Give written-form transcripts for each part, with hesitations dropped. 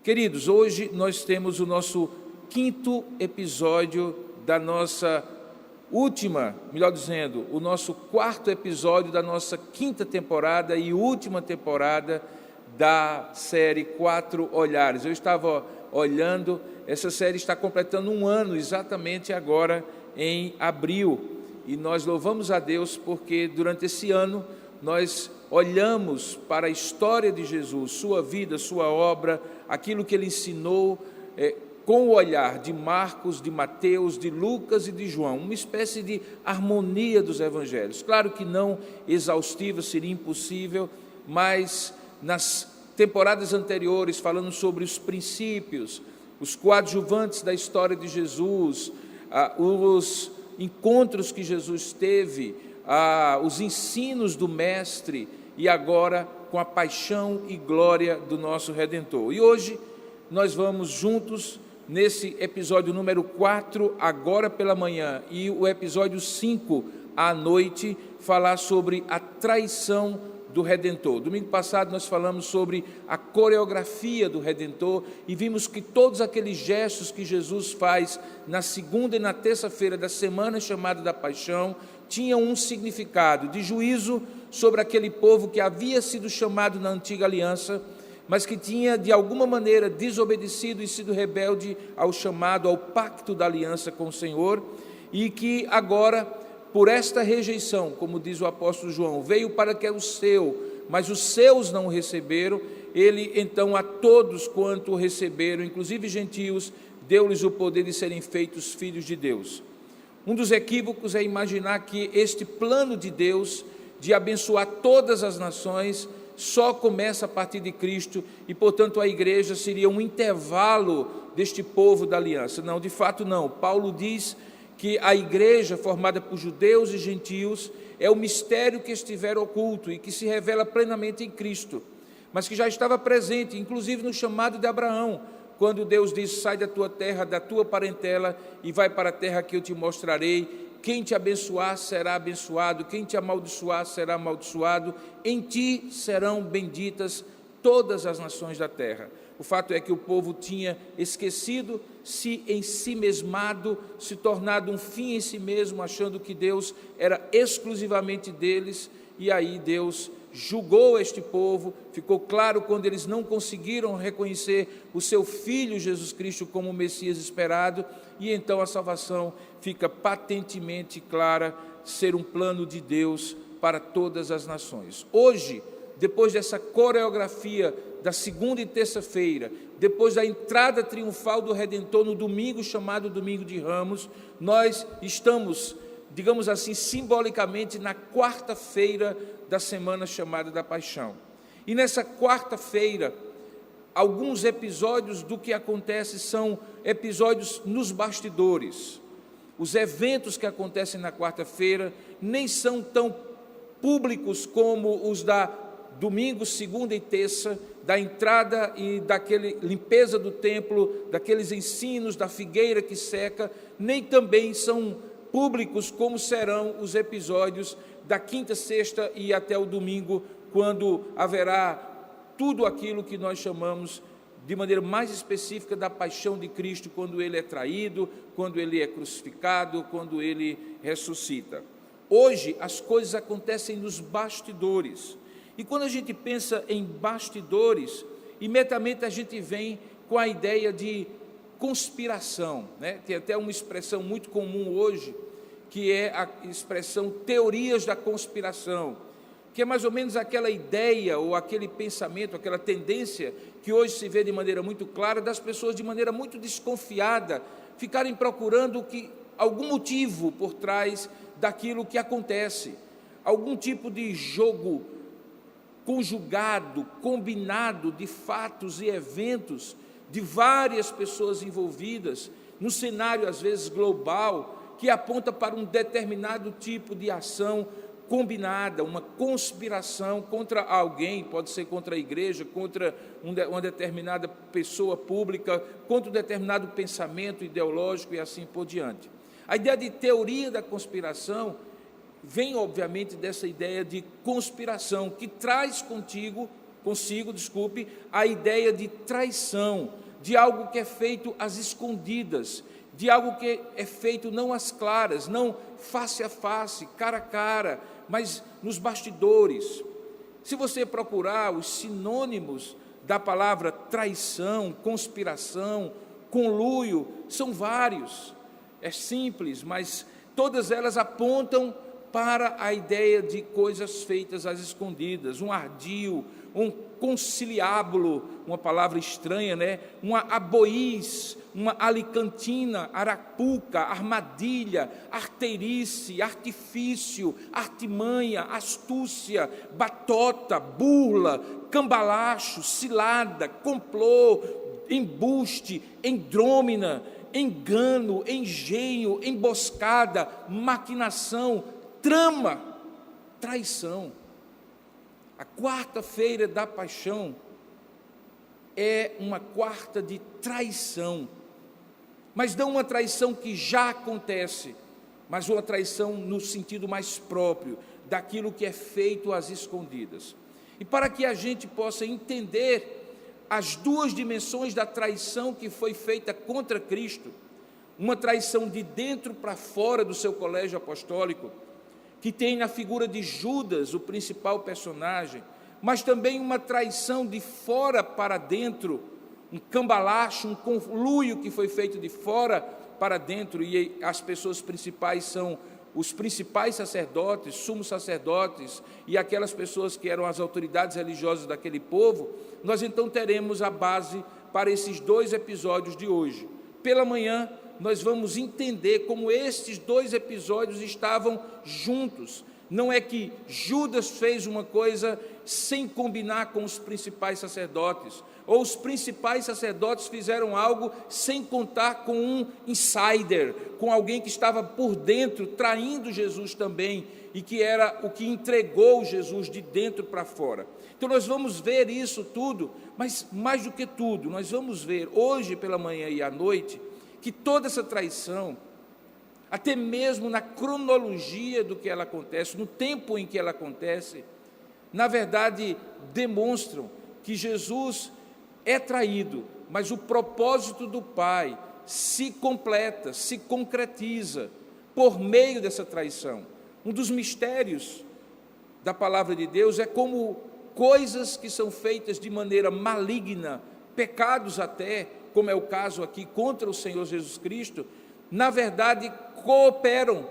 Queridos, hoje nós temos o nosso quinto episódio da nossa última, melhor dizendo, o nosso quarto episódio da nossa quinta temporada e última temporada da série Quatro Olhares. Eu estava olhando, essa série está completando um ano exatamente agora em abril, e nós louvamos a Deus porque durante esse ano nós olhamos para a história de Jesus, sua vida, sua obra, aquilo que ele ensinou, com o olhar de Marcos, de Mateus, de Lucas e de João, uma espécie de harmonia dos evangelhos. Claro que não exaustiva, seria impossível, mas nas temporadas anteriores, falando sobre os princípios, os coadjuvantes da história de Jesus, os encontros que Jesus teve, os ensinos do Mestre, e agora com a paixão e glória do nosso Redentor. E hoje nós vamos juntos, nesse episódio número 4, agora pela manhã, e o episódio 5, à noite, falar sobre a traição do Redentor. Domingo passado nós falamos sobre a coreografia do Redentor e vimos que todos aqueles gestos que Jesus faz na segunda e na terça-feira da semana chamada da Paixão tinham um significado de juízo sobre aquele povo que havia sido chamado na antiga aliança, mas que tinha de alguma maneira desobedecido e sido rebelde ao chamado, ao pacto da aliança com o Senhor, e que agora, por esta rejeição, como diz o apóstolo João, veio para que é o seu, mas os seus não o receberam. Ele então a todos quanto o receberam, inclusive gentios, deu-lhes o poder de serem feitos filhos de Deus. Um dos equívocos é imaginar que este plano de Deus de abençoar todas as nações só começa a partir de Cristo e, portanto, a igreja seria um intervalo deste povo da aliança. Não, de fato não. Paulo diz que a igreja, formada por judeus e gentios, é o mistério que estiver oculto e que se revela plenamente em Cristo, mas que já estava presente, inclusive no chamado de Abraão, quando Deus diz: sai da tua terra, da tua parentela e vai para a terra que eu te mostrarei. Quem te abençoar será abençoado, quem te amaldiçoar será amaldiçoado, em ti serão benditas todas as nações da terra. O fato é que o povo tinha esquecido, se ensimesmado, se tornado um fim em si mesmo, achando que Deus era exclusivamente deles, e aí Deus julgou este povo. Ficou claro quando eles não conseguiram reconhecer o seu Filho Jesus Cristo como o Messias esperado, e então a salvação fica patentemente clara, ser um plano de Deus para todas as nações. Hoje, depois dessa coreografia da segunda e terça-feira, depois da entrada triunfal do Redentor no domingo chamado Domingo de Ramos, nós estamos, digamos assim, simbolicamente na quarta-feira da semana chamada da Paixão. E nessa quarta-feira, alguns episódios do que acontece são episódios nos bastidores. Os eventos que acontecem na quarta-feira nem são tão públicos como os da domingo, segunda e terça, da entrada e daquele limpeza do templo, daqueles ensinos, da figueira que seca, nem também são públicos como serão os episódios da quinta, sexta e até o domingo, quando haverá tudo aquilo que nós chamamos de maneira mais específica da paixão de Cristo, quando ele é traído, quando ele é crucificado, quando ele ressuscita. Hoje as coisas acontecem nos bastidores, e quando a gente pensa em bastidores, imediatamente a gente vem com a ideia de conspiração, né? Tem até uma expressão muito comum hoje, que é a expressão teorias da conspiração, que é mais ou menos aquela ideia ou aquele pensamento, aquela tendência que hoje se vê de maneira muito clara, das pessoas de maneira muito desconfiada ficarem procurando algum motivo por trás daquilo que acontece, algum tipo de jogo conjugado, combinado de fatos e eventos de várias pessoas envolvidas, num cenário às vezes global, que aponta para um determinado tipo de ação combinada, uma conspiração contra alguém, pode ser contra a igreja, contra uma determinada pessoa pública, contra um determinado pensamento ideológico e assim por diante. A ideia de teoria da conspiração vem, obviamente, dessa ideia de conspiração, que traz contigo a ideia de traição, de algo que é feito às escondidas, de algo que é feito não às claras, não face a face, cara a cara, mas nos bastidores. Se você procurar os sinônimos da palavra traição, conspiração, conluio, são vários. É simples, mas todas elas apontam para a ideia de coisas feitas às escondidas, um ardil, um conciliábulo, uma palavra estranha, né? Uma aboiz, uma alicantina, arapuca, armadilha, arteirice, artifício, artimanha, astúcia, batota, burla, cambalacho, cilada, complô, embuste, endrômina, engano, engenho, emboscada, maquinação, trama, traição. A quarta-feira da paixão é uma quarta de traição, mas não uma traição que já acontece, mas uma traição no sentido mais próprio, daquilo que é feito às escondidas. E para que a gente possa entender as duas dimensões da traição que foi feita contra Cristo, uma traição de dentro para fora do seu colégio apostólico, que tem na figura de Judas, o principal personagem, mas também uma traição de fora para dentro, um cambalacho, um conluio que foi feito de fora para dentro, e as pessoas principais são os principais sacerdotes, sumos sacerdotes, e aquelas pessoas que eram as autoridades religiosas daquele povo. Nós então teremos a base para esses dois episódios de hoje. Pela manhã, nós vamos entender como estes dois episódios estavam juntos. Não é que Judas fez uma coisa sem combinar com os principais sacerdotes, ou os principais sacerdotes fizeram algo sem contar com um insider, com alguém que estava por dentro, traindo Jesus também, e que era o que entregou Jesus de dentro para fora. Então nós vamos ver isso tudo, mas mais do que tudo, nós vamos ver hoje pela manhã e à noite, que toda essa traição, até mesmo na cronologia do que ela acontece, no tempo em que ela acontece, na verdade demonstram que Jesus é traído, mas o propósito do Pai se completa, se concretiza por meio dessa traição. Um dos mistérios da palavra de Deus é como coisas que são feitas de maneira maligna, pecados até, como é o caso aqui contra o Senhor Jesus Cristo, na verdade cooperam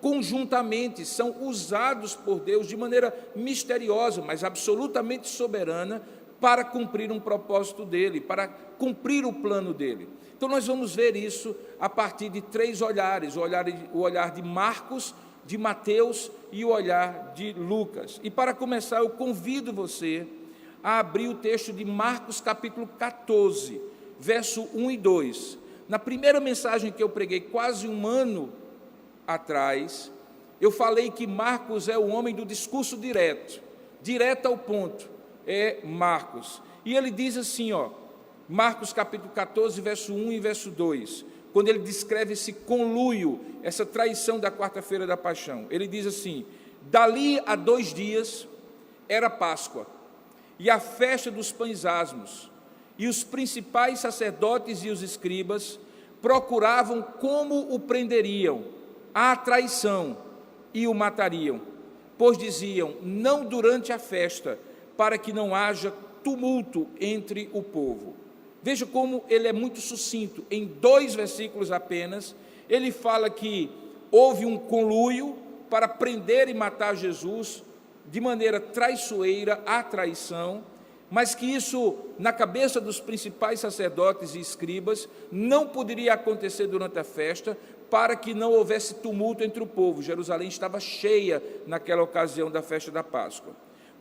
conjuntamente, são usados por Deus de maneira misteriosa, mas absolutamente soberana, para cumprir um propósito dele, para cumprir o plano dele. Então nós vamos ver isso a partir de três olhares: o olhar de Marcos, de Mateus e o olhar de Lucas. E para começar, eu convido você a abrir o texto de Marcos capítulo 14, verso 1 e 2. Na primeira mensagem que eu preguei quase um ano atrás, eu falei que Marcos é o homem do discurso direto ao ponto, é Marcos. E ele diz assim, Marcos capítulo 14, verso 1 e verso 2, quando ele descreve esse conluio, essa traição da quarta-feira da paixão, ele diz assim: dali a 2 dias era Páscoa, e a festa dos pães asmos, e os principais sacerdotes e os escribas procuravam como o prenderiam à traição e o matariam, pois diziam: não durante a festa, para que não haja tumulto entre o povo. Veja como ele é muito sucinto, em 2 versículos apenas, ele fala que houve um conluio para prender e matar Jesus de maneira traiçoeira, à traição, mas que isso, na cabeça dos principais sacerdotes e escribas, não poderia acontecer durante a festa, para que não houvesse tumulto entre o povo. Jerusalém estava cheia naquela ocasião da festa da Páscoa.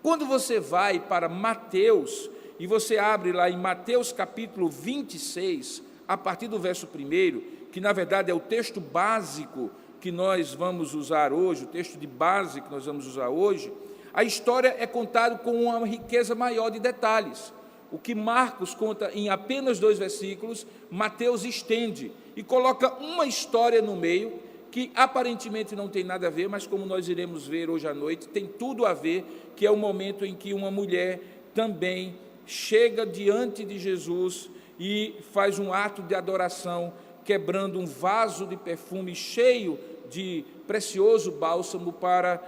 Quando você vai para Mateus, e você abre lá em Mateus capítulo 26, a partir do verso 1, que na verdade é o texto básico que nós vamos usar hoje, o texto de base que nós vamos usar hoje, a história é contada com uma riqueza maior de detalhes. O que Marcos conta em apenas 2 versículos, Mateus estende e coloca uma história no meio, que aparentemente não tem nada a ver, mas como nós iremos ver hoje à noite, tem tudo a ver, que é o momento em que uma mulher também chega diante de Jesus e faz um ato de adoração, quebrando um vaso de perfume cheio de precioso bálsamo para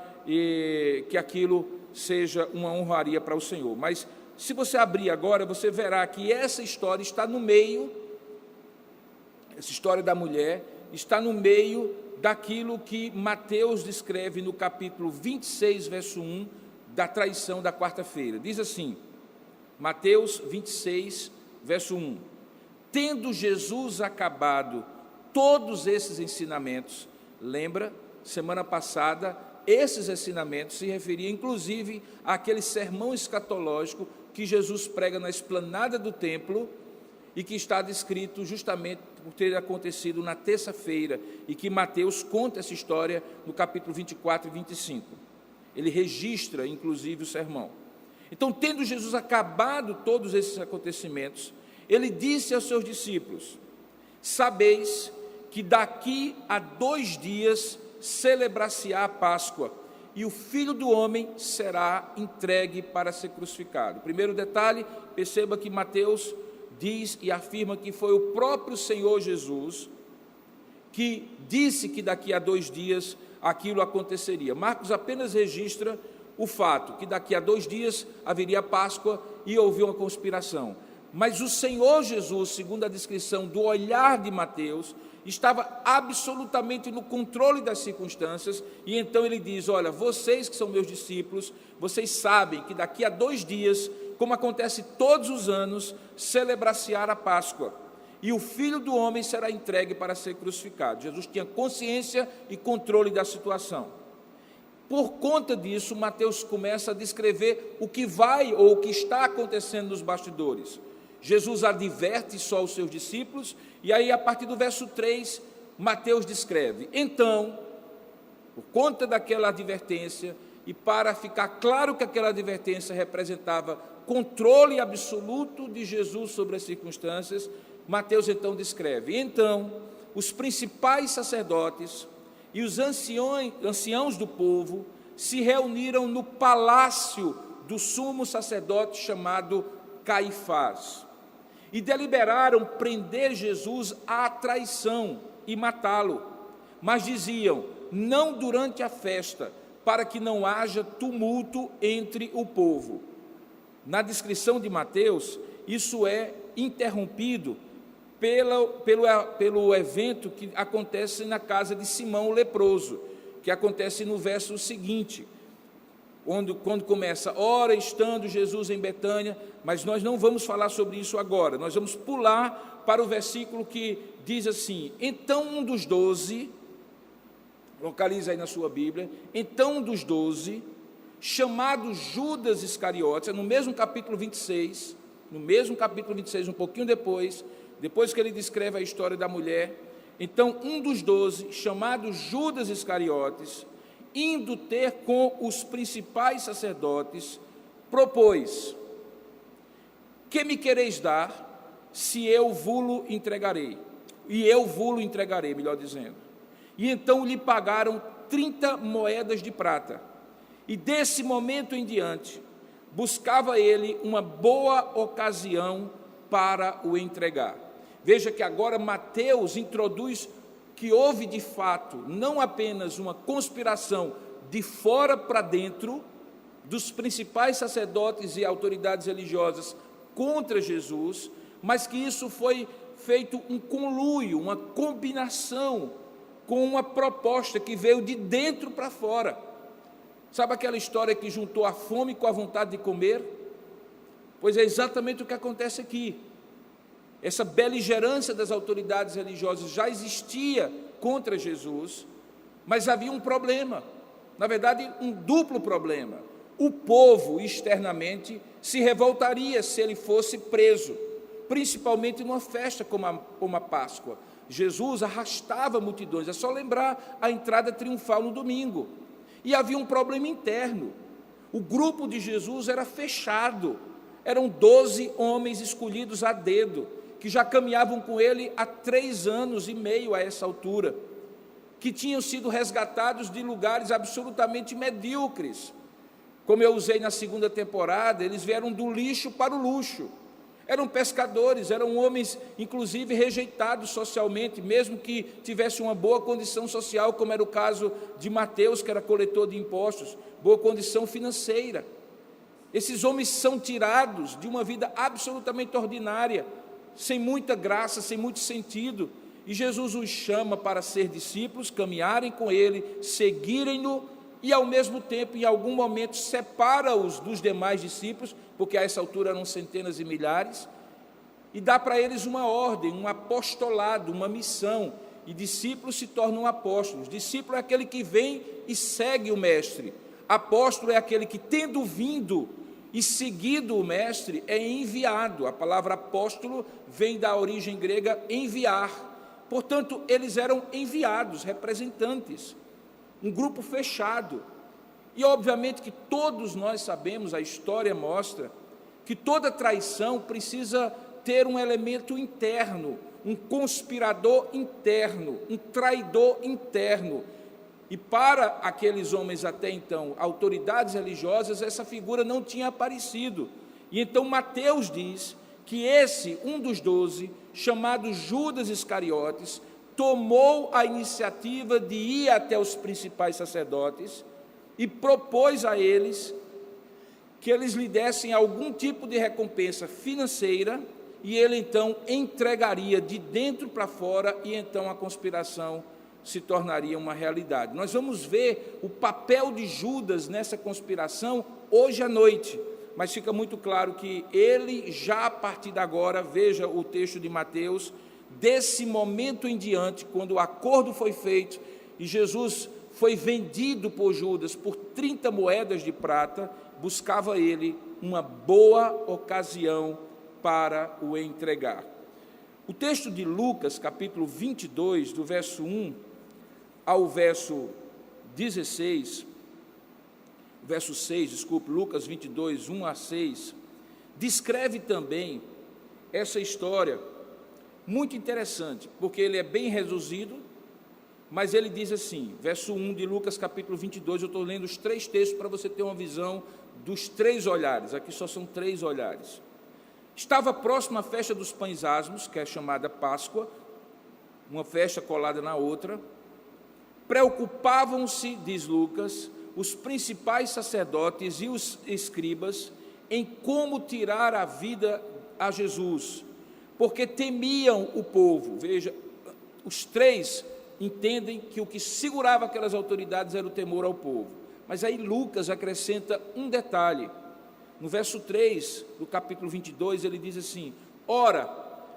que aquilo seja uma honraria para o Senhor. Mas se você abrir agora, você verá que essa história está no meio, essa história da mulher está no meio daquilo que Mateus descreve no capítulo 26, verso 1, da traição da quarta-feira. Diz assim, Mateus 26, verso 1: tendo Jesus acabado todos esses ensinamentos, lembra, semana passada, esses ensinamentos se referiam inclusive àquele sermão escatológico que Jesus prega na esplanada do templo e que está descrito justamente por ter acontecido na terça-feira, e que Mateus conta essa história no capítulo 24 e 25. Ele registra, inclusive, o sermão. Então, tendo Jesus acabado todos esses acontecimentos, ele disse aos seus discípulos: sabeis que daqui a 2 dias celebrar-se-á a Páscoa, e o Filho do Homem será entregue para ser crucificado. Primeiro detalhe, perceba que Mateus diz e afirma que foi o próprio Senhor Jesus que disse que daqui a 2 dias aquilo aconteceria. Marcos apenas registra o fato que daqui a 2 dias haveria Páscoa e houve uma conspiração. Mas o Senhor Jesus, segundo a descrição do olhar de Mateus, estava absolutamente no controle das circunstâncias, e então ele diz: olha, vocês que são meus discípulos, vocês sabem que daqui a 2 dias, como acontece todos os anos, celebrar-se-á a Páscoa, e o Filho do Homem será entregue para ser crucificado. Jesus tinha consciência e controle da situação. Por conta disso, Mateus começa a descrever o que vai ou o que está acontecendo nos bastidores. Jesus adverte só os seus discípulos, e aí a partir do verso 3, Mateus descreve: então, por conta daquela advertência, e para ficar claro que aquela advertência representava controle absoluto de Jesus sobre as circunstâncias, Mateus então descreve: então, os principais sacerdotes e os anciãos do povo se reuniram no palácio do sumo sacerdote chamado Caifás, e deliberaram prender Jesus à traição e matá-lo, mas diziam: não durante a festa, para que não haja tumulto entre o povo. Na descrição de Mateus, isso é interrompido pelo evento que acontece na casa de Simão o leproso, que acontece no verso seguinte, quando começa: ora, estando Jesus em Betânia, mas nós não vamos falar sobre isso agora, nós vamos pular para o versículo que diz assim: então um dos 12, localiza aí na sua Bíblia, então um dos 12, chamado Judas Iscariotes, no mesmo capítulo 26, um pouquinho depois que ele descreve a história da mulher, então um dos 12, chamado Judas Iscariotes, indo ter com os principais sacerdotes, propôs: que me quereis dar, se eu vulo entregarei? E eu vulo entregarei, melhor dizendo. E então lhe pagaram 30 moedas de prata. E desse momento em diante, buscava ele uma boa ocasião para o entregar. Veja que agora Mateus introduz que houve de fato não apenas uma conspiração de fora para dentro dos principais sacerdotes e autoridades religiosas contra Jesus, mas que isso foi feito um conluio, uma combinação com uma proposta que veio de dentro para fora. Sabe aquela história que juntou a fome com a vontade de comer? Pois é exatamente o que acontece aqui. Essa beligerância das autoridades religiosas já existia contra Jesus, mas havia um problema, na verdade um duplo problema. O povo externamente se revoltaria se ele fosse preso, principalmente numa festa como a Páscoa. Jesus arrastava multidões, é só lembrar a entrada triunfal no domingo. E havia um problema interno. O grupo de Jesus era fechado, eram 12 homens escolhidos a dedo, que já caminhavam com ele há 3 anos e meio a essa altura, que tinham sido resgatados de lugares absolutamente medíocres, Como eu usei na segunda temporada, eles vieram do lixo para o luxo. Eram pescadores, eram homens, inclusive, rejeitados socialmente, mesmo que tivessem uma boa condição social, como era o caso de Mateus, que era coletor de impostos, boa condição financeira. Esses homens são tirados de uma vida absolutamente ordinária, sem muita graça, sem muito sentido, e Jesus os chama para ser discípulos, caminharem com Ele, seguirem-no, e ao mesmo tempo, em algum momento, separa-os dos demais discípulos, porque a essa altura eram centenas e milhares, e dá para eles uma ordem, um apostolado, uma missão, e discípulos se tornam apóstolos. Discípulo é aquele que vem e segue o mestre. Apóstolo é aquele que, tendo vindo e seguido o mestre, é enviado. A palavra apóstolo vem da origem grega enviar. Portanto, eles eram enviados, representantes, um grupo fechado. E obviamente que todos nós sabemos, a história mostra, que toda traição precisa ter um elemento interno, um conspirador interno, um traidor interno. E para aqueles homens até então, autoridades religiosas, essa figura não tinha aparecido. E então Mateus diz que esse, um dos 12, chamado Judas Iscariotes, tomou a iniciativa de ir até os principais sacerdotes e propôs a eles que eles lhe dessem algum tipo de recompensa financeira, e ele então entregaria de dentro para fora, e então a conspiração se tornaria uma realidade. Nós vamos ver o papel de Judas nessa conspiração hoje à noite, mas fica muito claro que ele já a partir de agora, veja o texto de Mateus, desse momento em diante, quando o acordo foi feito e Jesus foi vendido por Judas por 30 moedas de prata, buscava ele uma boa ocasião para o entregar. O texto de Lucas, capítulo 22, do verso 1 ao verso 16, verso 6, Lucas 22, 1 a 6, descreve também essa história muito interessante, porque ele é bem reduzido, mas ele diz assim, verso 1 de Lucas capítulo 22, eu estou lendo os 3 textos para você ter uma visão dos 3 olhares, aqui só são 3 olhares. Estava próxima a festa dos pães asmos, que é chamada Páscoa, uma festa colada na outra. Preocupavam-se, diz Lucas, os principais sacerdotes e os escribas em como tirar a vida a Jesus, porque temiam o povo. Veja, os 3 entendem que o que segurava aquelas autoridades era o temor ao povo. Mas aí Lucas acrescenta um detalhe. No verso 3 do capítulo 22, ele diz assim: ora,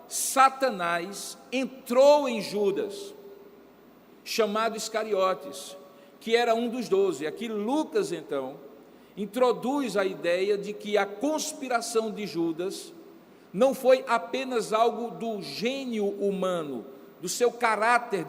Satanás entrou em Judas, chamado Iscariotes, que era um dos 12. Aqui Lucas, então, introduz a ideia de que a conspiração de Judas não foi apenas algo do gênio humano, do seu caráter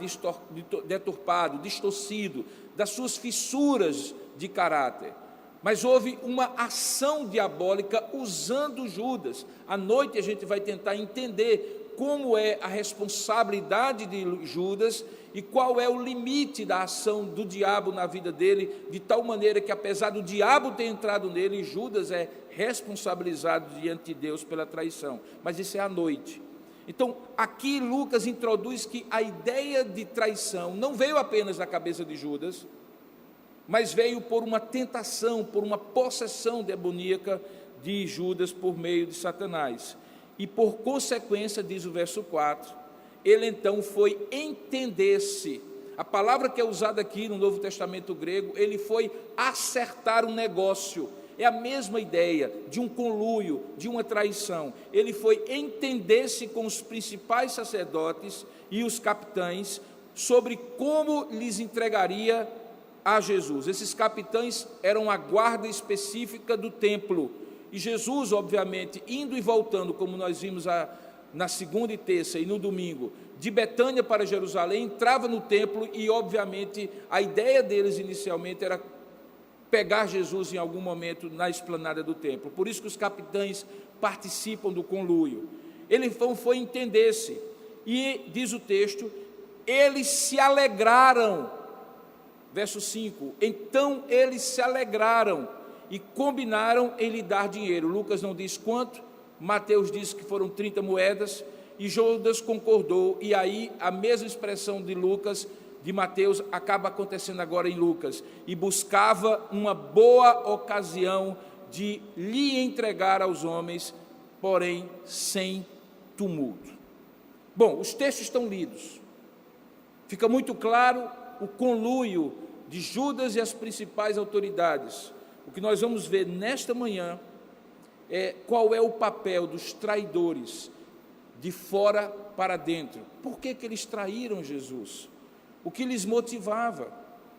deturpado, distorcido, das suas fissuras de caráter, mas houve uma ação diabólica usando Judas. À noite a gente vai tentar entender como é a responsabilidade de Judas e qual é o limite da ação do diabo na vida dele, de tal maneira que, apesar do diabo ter entrado nele, Judas é responsabilizado diante de Deus pela traição. Mas isso é à noite. Então, aqui Lucas introduz que a ideia de traição não veio apenas da cabeça de Judas, mas veio por uma tentação, por uma possessão demoníaca de Judas por meio de Satanás. E por consequência, diz o verso 4, ele então foi entender-se. A palavra que é usada aqui no Novo Testamento grego, ele foi acertar um negócio. É a mesma ideia de um conluio, de uma traição. Ele foi entender-se com os principais sacerdotes e os capitães sobre como lhes entregaria a Jesus. Esses capitães eram a guarda específica do templo. E Jesus, obviamente, indo e voltando, como nós vimos na segunda e terça e no domingo, de Betânia para Jerusalém, entrava no templo e, obviamente, a ideia deles inicialmente era pegar Jesus em algum momento na esplanada do templo. Por isso que os capitães participam do conluio. Ele foi entender-se. E, diz o texto, eles se alegraram. Verso 5, então eles se alegraram e combinaram em lhe dar dinheiro. Lucas não diz quanto, Mateus diz que foram 30 moedas, e Judas concordou, e aí a mesma expressão de Lucas, de Mateus, acaba acontecendo agora em Lucas, e buscava uma boa ocasião de lhe entregar aos homens, porém sem tumulto. Bom, os textos estão lidos, fica muito claro o conluio de Judas e as principais autoridades. O que nós vamos ver nesta manhã é qual é o papel dos traidores de fora para dentro. Por que eles traíram Jesus? O que lhes motivava?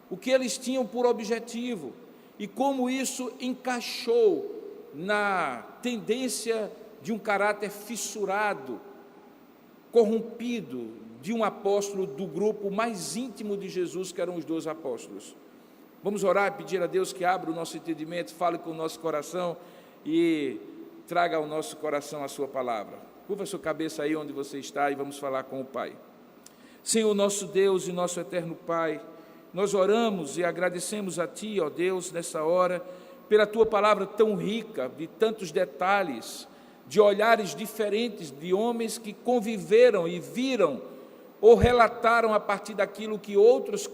O que eles tinham por objetivo? E como isso encaixou na tendência de um caráter fissurado, corrompido, de um apóstolo do grupo mais íntimo de Jesus, que eram os 12 apóstolos. Vamos orar e pedir a Deus que abra o nosso entendimento, fale com o nosso coração e traga ao nosso coração a sua palavra. Curva a sua cabeça aí onde você está e vamos falar com o Pai. Senhor, nosso Deus e nosso eterno Pai, nós oramos e agradecemos a Ti, ó Deus, nessa hora, pela Tua palavra tão rica, de tantos detalhes, de olhares diferentes, de homens que conviveram e viram ou relataram a partir daquilo que outros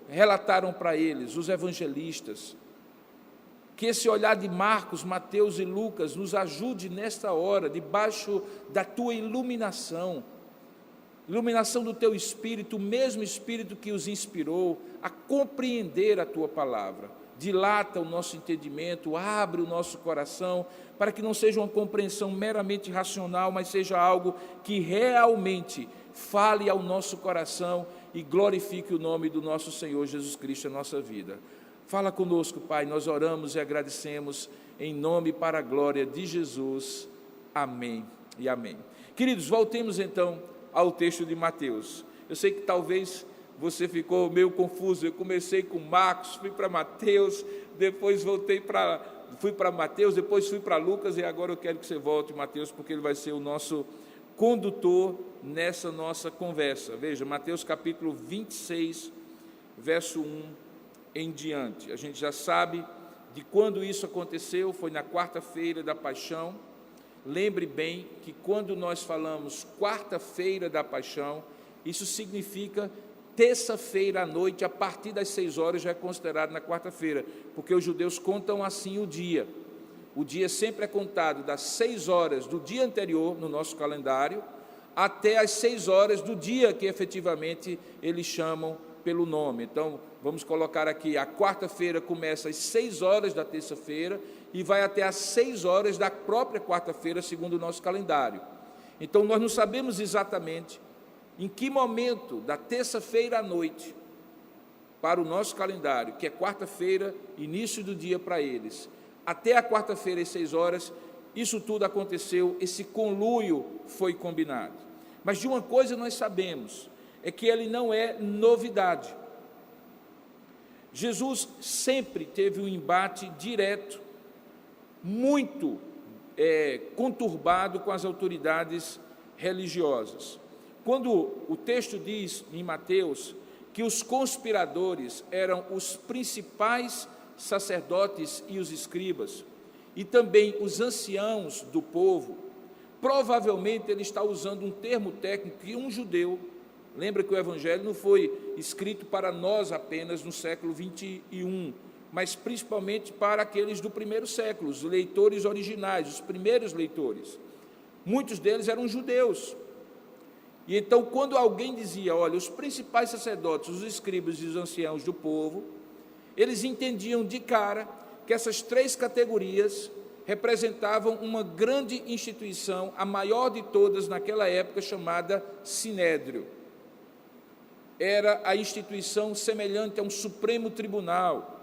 relataram para eles, os evangelistas. Que esse olhar de Marcos, Mateus e Lucas nos ajude nesta hora, debaixo da Tua iluminação do Teu Espírito, o mesmo Espírito que os inspirou a compreender a Tua palavra. Dilata o nosso entendimento, abre o nosso coração, para que não seja uma compreensão meramente racional, mas seja algo que realmente fale ao nosso coração e glorifique o nome do nosso Senhor Jesus Cristo na nossa vida. Fala conosco, Pai, nós oramos e agradecemos em nome e para a glória de Jesus. Amém e amém. Queridos, voltemos então ao texto de Mateus. Eu sei que talvez você ficou meio confuso. Eu comecei com Marcos, fui para Mateus, depois fui para Mateus, depois fui para Lucas, e agora eu quero que você volte, Mateus, porque ele vai ser o nosso condutor nessa nossa conversa. Veja, Mateus capítulo 26, verso 1 em diante. A gente já sabe de quando isso aconteceu, foi na quarta-feira da Paixão. Lembre bem que quando nós falamos quarta-feira da Paixão, isso significa terça-feira à noite, a partir das 6 horas já é considerado na quarta-feira, porque os judeus contam assim o dia. O dia sempre é contado das 6 horas do dia anterior, no nosso calendário, até as 6 horas do dia que efetivamente eles chamam pelo nome. Então, vamos colocar aqui, a quarta-feira começa às 6 horas da terça-feira e vai até às 6 horas da própria quarta-feira, segundo o nosso calendário. Então, nós não sabemos exatamente em que momento da terça-feira à noite, para o nosso calendário, que é quarta-feira, início do dia para eles, até a quarta-feira às 6 horas, isso tudo aconteceu, esse conluio foi combinado. Mas de uma coisa nós sabemos, é que ele não é novidade. Jesus sempre teve um embate direto, muito conturbado com as autoridades religiosas. Quando o texto diz em Mateus que os conspiradores eram os principais sacerdotes e os escribas, e também os anciãos do povo, provavelmente ele está usando um termo técnico que um judeu, lembra que o Evangelho não foi escrito para nós apenas no século 21, mas principalmente para aqueles do primeiro século, os leitores originais, os primeiros leitores. Muitos deles eram judeus. E então, quando alguém dizia, olha, os principais sacerdotes, os escribas e os anciãos do povo, eles entendiam de cara que essas 3 categorias representavam uma grande instituição, a maior de todas naquela época, chamada Sinédrio. Era a instituição semelhante a um Supremo Tribunal,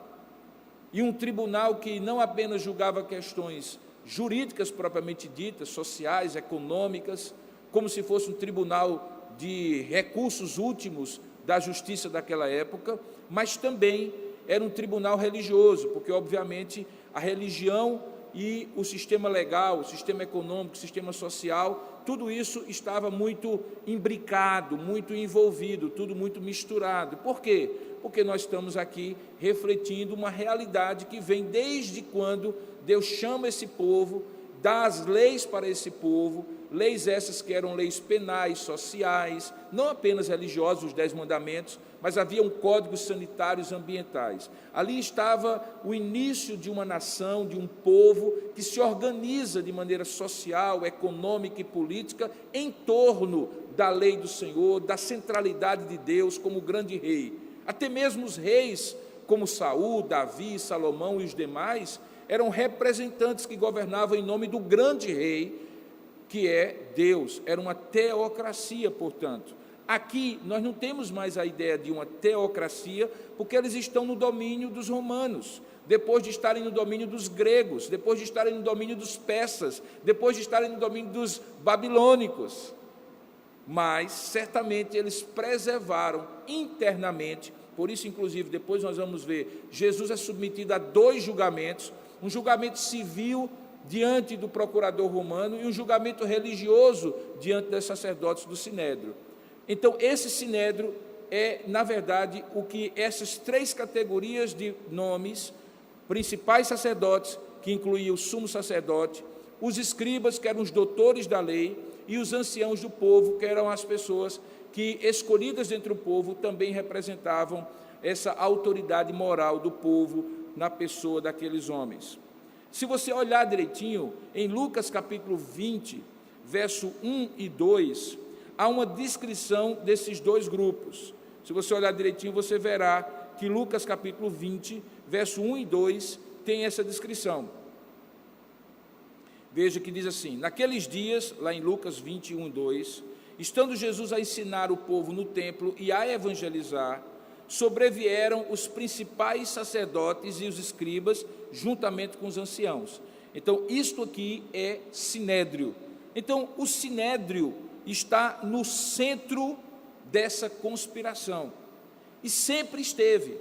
e um tribunal que não apenas julgava questões jurídicas propriamente ditas, sociais, econômicas, como se fosse um tribunal de recursos últimos da justiça daquela época, mas também era um tribunal religioso, porque, obviamente, a religião e o sistema legal, o sistema econômico, o sistema social, tudo isso estava muito imbricado, muito envolvido, tudo muito misturado. Por quê? Porque nós estamos aqui refletindo uma realidade que vem desde quando Deus chama esse povo, dá as leis para esse povo, leis essas que eram leis penais, sociais, não apenas religiosas, os 10 mandamentos, mas haviam códigos sanitários ambientais. Ali estava o início de uma nação, de um povo que se organiza de maneira social, econômica e política em torno da lei do Senhor, da centralidade de Deus como grande rei. Até mesmo os reis, como Saul, Davi, Salomão e os demais, eram representantes que governavam em nome do grande rei, que é Deus. Era uma teocracia, portanto. Aqui nós não temos mais a ideia de uma teocracia, porque eles estão no domínio dos romanos, depois de estarem no domínio dos gregos, depois de estarem no domínio dos persas, depois de estarem no domínio dos babilônicos. Mas certamente eles preservaram internamente, por isso inclusive depois nós vamos ver, Jesus é submetido a 2 julgamentos, um julgamento civil diante do procurador romano e um julgamento religioso diante dos sacerdotes do Sinédrio. Então, esse Sinédrio é, na verdade, o que essas 3 categorias de nomes, principais sacerdotes, que incluía o sumo sacerdote, os escribas, que eram os doutores da lei, e os anciãos do povo, que eram as pessoas que, escolhidas entre o povo, também representavam essa autoridade moral do povo na pessoa daqueles homens. Se você olhar direitinho, em Lucas capítulo 20, verso 1 e 2, há uma descrição desses 2 grupos. Se você olhar direitinho, você verá que Lucas capítulo 20, verso 1 e 2, tem essa descrição. Veja que diz assim: naqueles dias, lá em Lucas 20, 1 e 2, estando Jesus a ensinar o povo no templo e a evangelizar, sobrevieram os principais sacerdotes e os escribas, juntamente com os anciãos. Então, isto aqui é Sinédrio. Então, o Sinédrio está no centro dessa conspiração, e sempre esteve.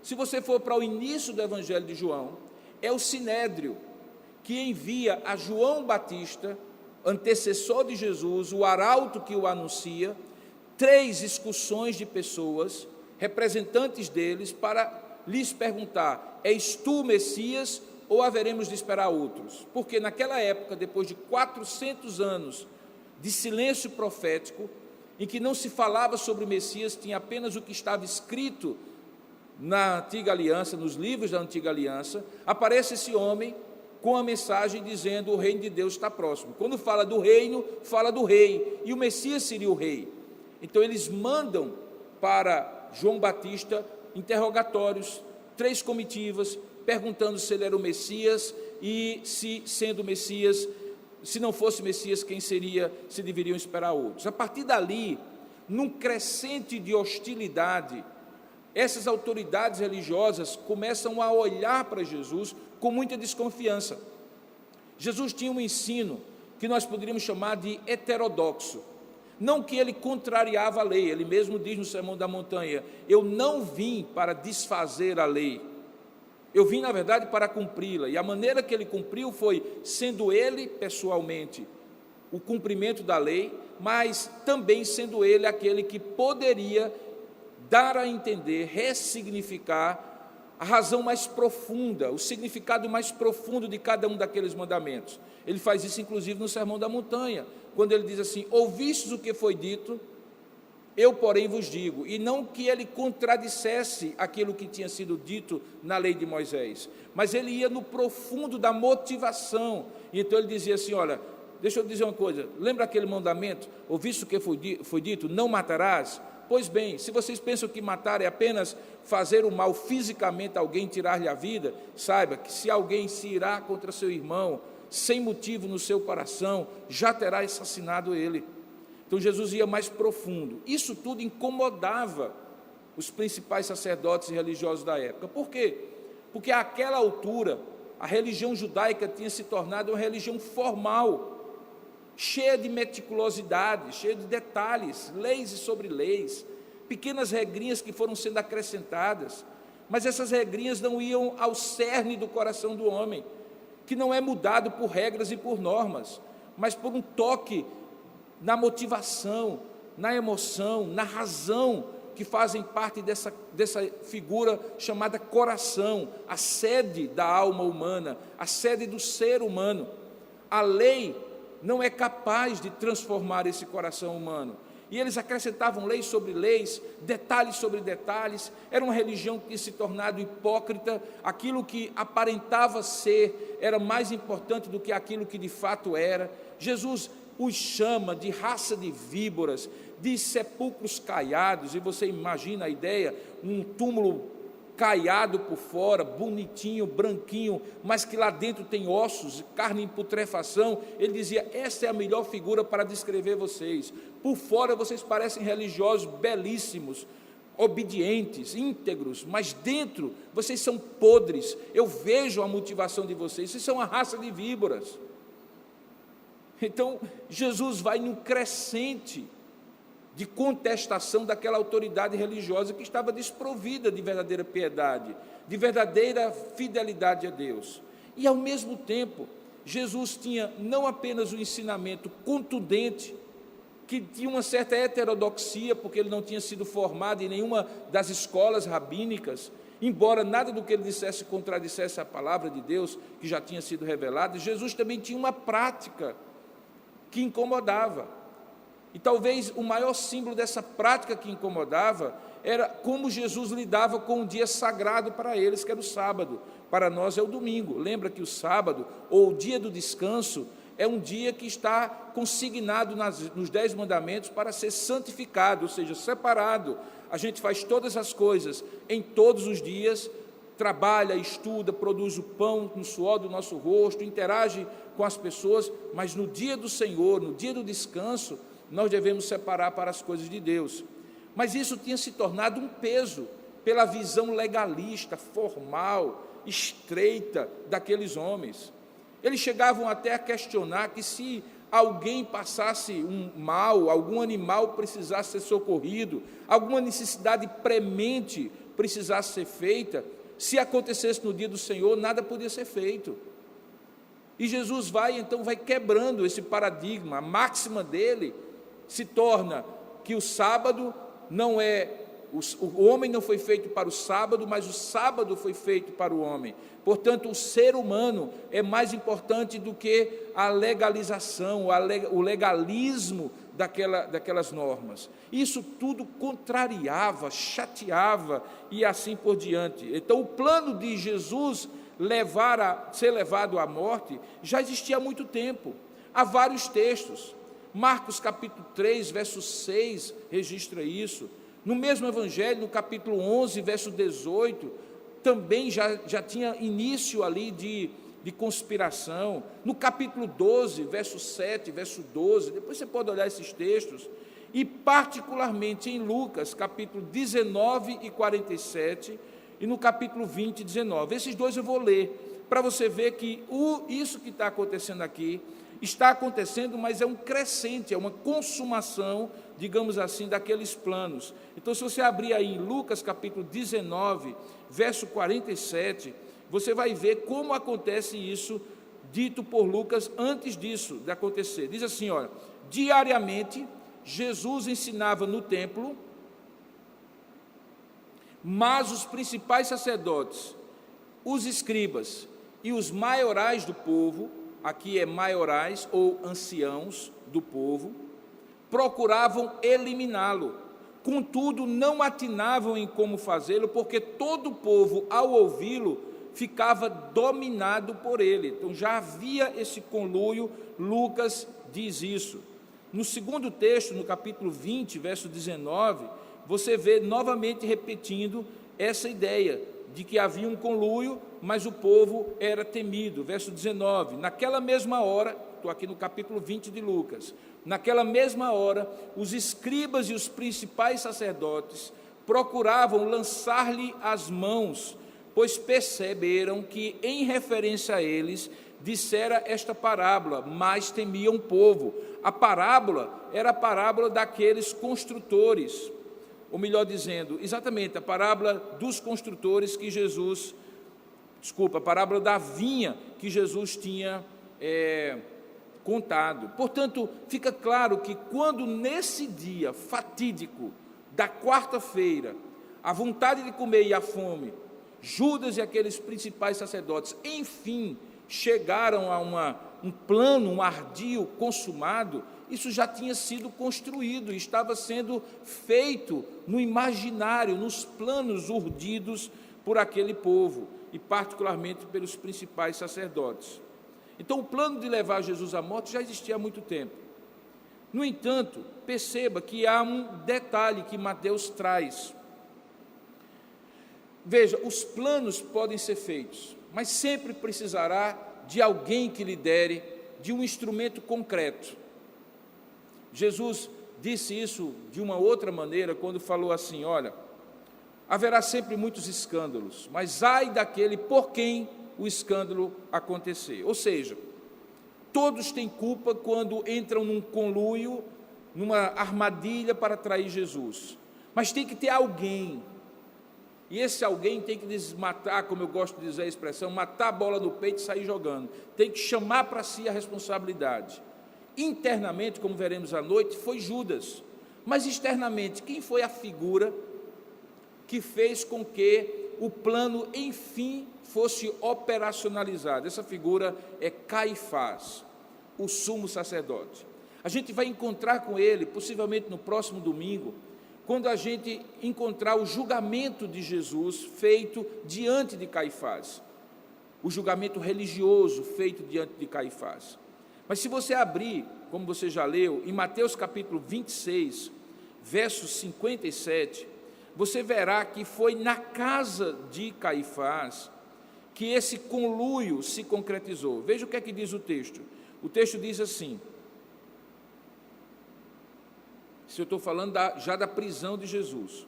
Se você for para o início do Evangelho de João, é o Sinédrio que envia a João Batista, antecessor de Jesus, o arauto que o anuncia, 3 excursões de pessoas, representantes deles, para lhes perguntar: és tu o Messias ou haveremos de esperar outros? Porque naquela época, depois de 400 anos de silêncio profético, em que não se falava sobre o Messias, tinha apenas o que estava escrito na Antiga Aliança, nos livros da Antiga Aliança, aparece esse homem com a mensagem dizendo: o reino de Deus está próximo. Quando fala do reino, fala do rei, e o Messias seria o rei. Então eles mandam para João Batista interrogatórios, 3 comitivas, perguntando se ele era o Messias, e se, sendo o Messias, se não fosse Messias, quem seria, se deveriam esperar outros. A partir dali, num crescente de hostilidade, essas autoridades religiosas começam a olhar para Jesus com muita desconfiança. Jesus tinha um ensino que nós poderíamos chamar de heterodoxo. Não que ele contrariava a lei, ele mesmo diz no Sermão da Montanha: eu não vim para desfazer a lei, eu vim, na verdade, para cumpri-la. E a maneira que ele cumpriu foi sendo ele, pessoalmente, o cumprimento da lei, mas também sendo ele aquele que poderia dar a entender, ressignificar a razão mais profunda, o significado mais profundo de cada um daqueles mandamentos. Ele faz isso, inclusive, no Sermão da Montanha, quando ele diz assim: ouvistes o que foi dito, eu, porém, vos digo. E não que ele contradissesse aquilo que tinha sido dito na lei de Moisés, mas ele ia no profundo da motivação. E então ele dizia assim: olha, deixa eu dizer uma coisa, lembra aquele mandamento, ouviste o que foi dito, não matarás? Pois bem, se vocês pensam que matar é apenas fazer o mal fisicamente a alguém, tirar-lhe a vida, saiba que se alguém se irá contra seu irmão, sem motivo no seu coração, já terá assassinado ele. Então Jesus ia mais profundo. Isso tudo incomodava os principais sacerdotes e religiosos da época. Por quê? Porque àquela altura a religião judaica tinha se tornado uma religião formal, cheia de meticulosidade, cheia de detalhes, leis e sobre leis, pequenas regrinhas que foram sendo acrescentadas, mas essas regrinhas não iam ao cerne do coração do homem, que não é mudado por regras e por normas, mas por um toque na motivação, na emoção, na razão, que fazem parte dessa figura chamada coração, a sede da alma humana, a sede do ser humano. A lei não é capaz de transformar esse coração humano. E eles acrescentavam leis sobre leis, detalhes sobre detalhes. Era uma religião que tinha se tornado hipócrita. Aquilo que aparentava ser era mais importante do que aquilo que de fato era. Jesus os chama de raça de víboras, de sepulcros caiados, e você imagina a ideia, um túmulo caiado por fora, bonitinho, branquinho, mas que lá dentro tem ossos, carne em putrefação. Ele dizia, essa é a melhor figura para descrever vocês. Por fora vocês parecem religiosos belíssimos, obedientes, íntegros, mas dentro vocês são podres. Eu vejo a motivação de vocês são uma raça de víboras. Então, Jesus vai num crescente de contestação daquela autoridade religiosa que estava desprovida de verdadeira piedade, de verdadeira fidelidade a Deus. E, ao mesmo tempo, Jesus tinha não apenas um ensinamento contundente, que tinha uma certa heterodoxia, porque ele não tinha sido formado em nenhuma das escolas rabínicas, embora nada do que ele dissesse contradissesse a palavra de Deus, que já tinha sido revelada. Jesus também tinha uma prática que incomodava. E talvez o maior símbolo dessa prática que incomodava era como Jesus lidava com um dia sagrado para eles, que era o sábado. Para nós é o domingo. Lembra que o sábado, ou o dia do descanso, é um dia que está consignado nos 10 mandamentos para ser santificado, ou seja, separado. A gente faz todas as coisas em todos os dias, trabalha, estuda, produz o pão no suor do nosso rosto, interage com as pessoas, mas no dia do Senhor, no dia do descanso, nós devemos separar para as coisas de Deus. Mas isso tinha se tornado um peso pela visão legalista, formal, estreita daqueles homens. Eles chegavam até a questionar que se alguém passasse um mal, algum animal precisasse ser socorrido, alguma necessidade premente precisasse ser feita, se acontecesse no dia do Senhor, nada podia ser feito. E Jesus vai quebrando esse paradigma. A máxima dele se torna que o sábado não é, o homem não foi feito para o sábado, mas o sábado foi feito para o homem. Portanto, o ser humano é mais importante do que a legalização, o legalismo daquelas normas. Isso tudo contrariava, chateava e assim por diante. Então, o plano de Jesus ser levado à morte já existia há muito tempo. Há vários textos. Marcos capítulo 3, verso 6, registra isso. No mesmo evangelho, no capítulo 11, verso 18, também já tinha início ali de conspiração. No capítulo 12, verso 7, verso 12, depois você pode olhar esses textos, e particularmente em Lucas, capítulo 19 e 47, e no capítulo 20 e 19. Esses dois eu vou ler, para você ver que isso que está acontecendo aqui, está acontecendo, mas é um crescente, é uma consumação, digamos assim, daqueles planos. Então, se você abrir aí em Lucas capítulo 19, verso 47, você vai ver como acontece isso, dito por Lucas antes disso de acontecer. Diz assim, olha, diariamente Jesus ensinava no templo, mas os principais sacerdotes, os escribas e os maiorais do povo, aqui é maiorais ou anciãos do povo, procuravam eliminá-lo. Contudo, não atinavam em como fazê-lo, porque todo o povo, ao ouvi-lo, ficava dominado por ele. Então já havia esse conluio, Lucas diz isso. No segundo texto, no capítulo 20, verso 19, você vê novamente repetindo essa ideia de que havia um conluio, mas o povo era temido. Verso 19, naquela mesma hora, estou aqui no capítulo 20 de Lucas, naquela mesma hora, os escribas e os principais sacerdotes procuravam lançar-lhe as mãos, pois perceberam que, em referência a eles, dissera esta parábola, mas temiam o povo. A parábola era a parábola daqueles construtores, ou melhor dizendo, exatamente a parábola dos construtores que Jesus a parábola da vinha que Jesus tinha contado. Portanto, fica claro que quando nesse dia fatídico da quarta-feira, a vontade de comer e a fome, Judas e aqueles principais sacerdotes, enfim, chegaram a um plano, um ardil consumado, isso já tinha sido construído, estava sendo feito no imaginário, nos planos urdidos por aquele povo, e particularmente pelos principais sacerdotes. Então, o plano de levar Jesus à morte já existia há muito tempo. No entanto, perceba que há um detalhe que Mateus traz. Veja, os planos podem ser feitos, mas sempre precisará de alguém que lidere, de um instrumento concreto. Jesus disse isso de uma outra maneira quando falou assim: olha, haverá sempre muitos escândalos, mas ai daquele por quem o escândalo acontecer. Ou seja, todos têm culpa quando entram num conluio, numa armadilha para trair Jesus, mas tem que ter alguém, e esse alguém tem que desmatar, como eu gosto de dizer a expressão, matar a bola no peito e sair jogando, tem que chamar para si a responsabilidade. Internamente, como veremos à noite, foi Judas, mas externamente, quem foi a figura que fez com que o plano, enfim, fosse operacionalizado? Essa figura é Caifás, o sumo sacerdote. A gente vai encontrar com ele, possivelmente no próximo domingo, quando a gente encontrar o julgamento de Jesus feito diante de Caifás, o julgamento religioso feito diante de Caifás. Mas se você abrir, como você já leu, em Mateus capítulo 26, verso 57, você verá que foi na casa de Caifás que esse conluio se concretizou. Veja o que é que diz o texto. O texto diz assim, se eu estou falando já da prisão de Jesus,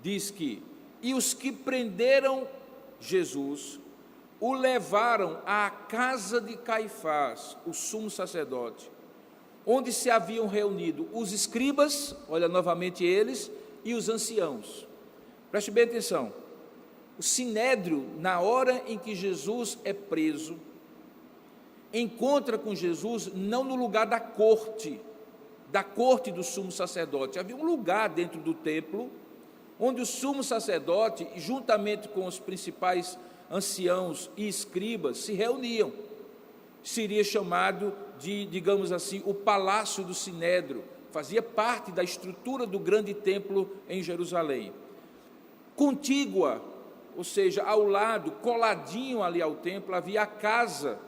diz que, e os que prenderam Jesus, o levaram à casa de Caifás, o sumo sacerdote, onde se haviam reunido os escribas, olha novamente eles, e os anciãos. Preste bem atenção, o sinédrio, na hora em que Jesus é preso, encontra com Jesus não no lugar da corte do sumo sacerdote. Havia um lugar dentro do templo, onde o sumo sacerdote, juntamente com os principais anciãos e escribas, se reuniam. Seria chamado de, digamos assim, o palácio do sinédrio, fazia parte da estrutura do grande templo em Jerusalém. Contígua, ou seja, ao lado, coladinho ali ao templo, havia a casa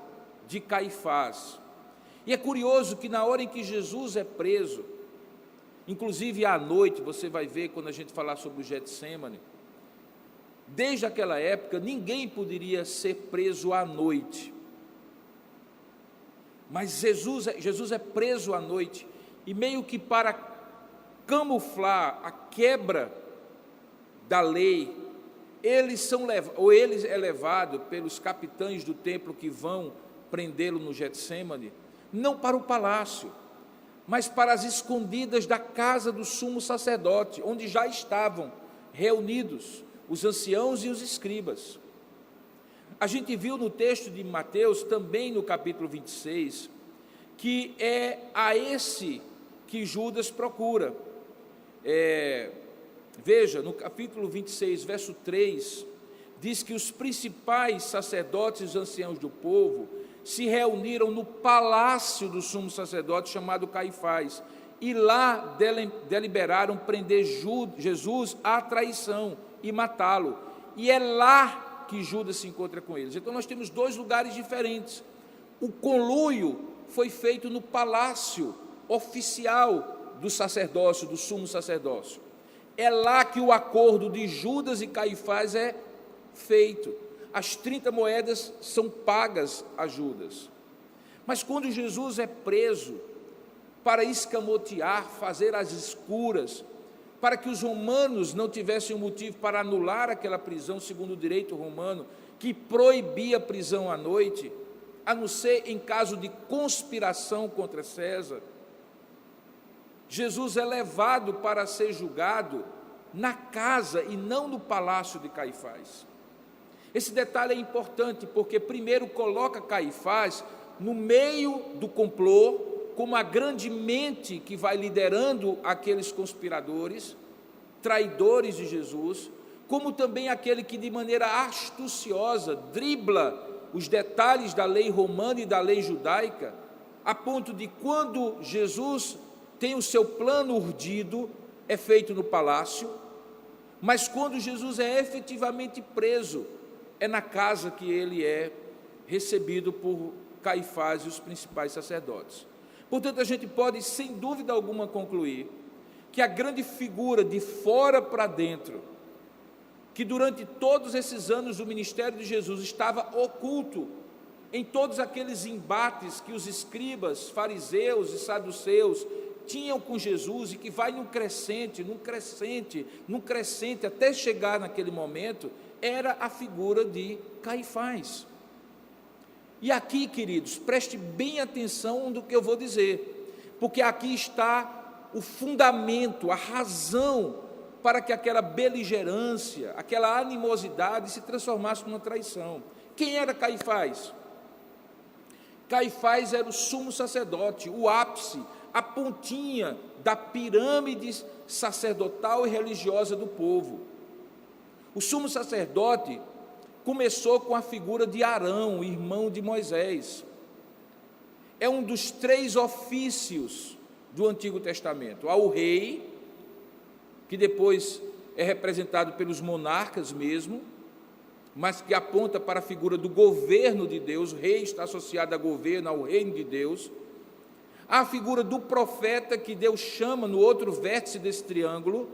de Caifás. E é curioso que na hora em que Jesus é preso, inclusive à noite, você vai ver quando a gente falar sobre o Getsêmani, desde aquela época ninguém poderia ser preso à noite, mas Jesus é preso à noite, e meio que para camuflar a quebra da lei, ele é levado pelos capitães do templo que vão prendê-lo no Getsêmani, não para o palácio, mas para as escondidas da casa do sumo sacerdote, onde já estavam reunidos os anciãos e os escribas. A gente viu no texto de Mateus, também no capítulo 26, que é a esse que Judas procura. Veja, no capítulo 26, verso 3, diz que os principais sacerdotes e os anciãos do povo se reuniram no palácio do sumo sacerdote chamado Caifás, e lá deliberaram prender Jesus à traição e matá-lo, e é lá que Judas se encontra com eles. Então nós temos dois lugares diferentes. O conluio foi feito no palácio oficial do sacerdócio, do sumo sacerdócio. É lá que o acordo de Judas e Caifás é feito. As 30 moedas são pagas a Judas. Mas quando Jesus é preso, para escamotear, fazer as escuras, para que os romanos não tivessem um motivo para anular aquela prisão, segundo o direito romano, que proibia a prisão à noite, a não ser em caso de conspiração contra César, Jesus é levado para ser julgado na casa e não no palácio de Caifás. Esse detalhe é importante porque primeiro coloca Caifás no meio do complô, como a grande mente que vai liderando aqueles conspiradores, traidores de Jesus, como também aquele que de maneira astuciosa dribla os detalhes da lei romana e da lei judaica, a ponto de quando Jesus tem o seu plano urdido, é feito no palácio, mas quando Jesus é efetivamente preso, é na casa que ele é recebido por Caifás e os principais sacerdotes. Portanto, a gente pode, sem dúvida alguma, concluir que a grande figura de fora para dentro, que durante todos esses anos do ministério de Jesus estava oculto em todos aqueles embates que os escribas, fariseus e saduceus tinham com Jesus e que vai num crescente, até chegar naquele momento, era a figura de Caifás. E aqui, queridos, preste bem atenção no que eu vou dizer, porque aqui está o fundamento, a razão para que aquela beligerância, aquela animosidade se transformasse numa traição. Quem era Caifás? Caifás era o sumo sacerdote, o ápice, a pontinha da pirâmide sacerdotal e religiosa do povo. O sumo sacerdote começou com a figura de Arão, irmão de Moisés. É um dos 3 ofícios do Antigo Testamento. Há o rei, que depois é representado pelos monarcas mesmo, mas que aponta para a figura do governo de Deus. O rei está associado a governo, ao reino de Deus. Há a figura do profeta, que Deus chama no outro vértice desse triângulo,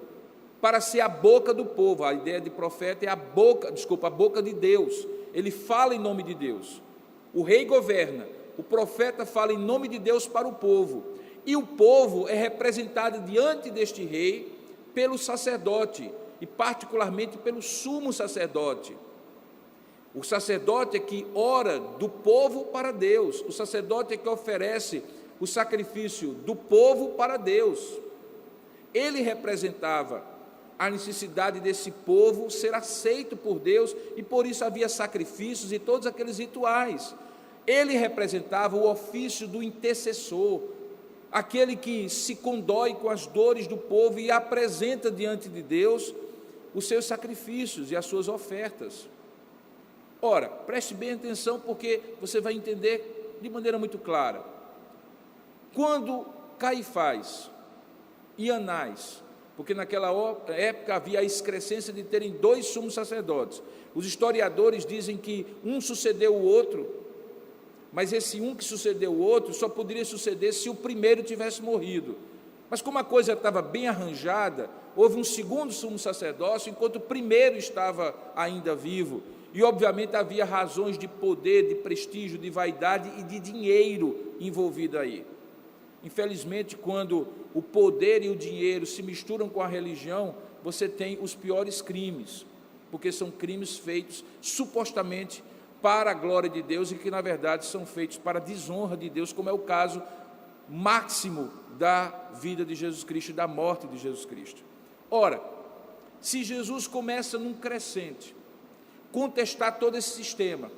para ser a boca do povo. A ideia de profeta é a boca de Deus. Ele fala em nome de Deus. O rei governa, o profeta fala em nome de Deus para o povo. E o povo é representado diante deste rei pelo sacerdote, e particularmente pelo sumo sacerdote. O sacerdote é que ora do povo para Deus, o sacerdote é que oferece o sacrifício do povo para Deus. Ele representava a necessidade desse povo ser aceito por Deus, e por isso havia sacrifícios e todos aqueles rituais. Ele representava o ofício do intercessor, aquele que se condói com as dores do povo e apresenta diante de Deus os seus sacrifícios e as suas ofertas. Ora, preste bem atenção, porque você vai entender de maneira muito clara. Quando Caifás e Anás, porque naquela época havia a excrescência de terem 2 sumos sacerdotes, os historiadores dizem que um sucedeu o outro, mas esse um que sucedeu o outro só poderia suceder se o primeiro tivesse morrido. Mas como a coisa estava bem arranjada, houve um segundo sumo sacerdócio, enquanto o primeiro estava ainda vivo. E obviamente havia razões de poder, de prestígio, de vaidade e de dinheiro envolvido aí. Infelizmente, quando o poder e o dinheiro se misturam com a religião, você tem os piores crimes, porque são crimes feitos supostamente para a glória de Deus e que na verdade são feitos para a desonra de Deus, como é o caso máximo da vida de Jesus Cristo e da morte de Jesus Cristo. Ora, se Jesus começa num crescente, contestar todo esse sistema,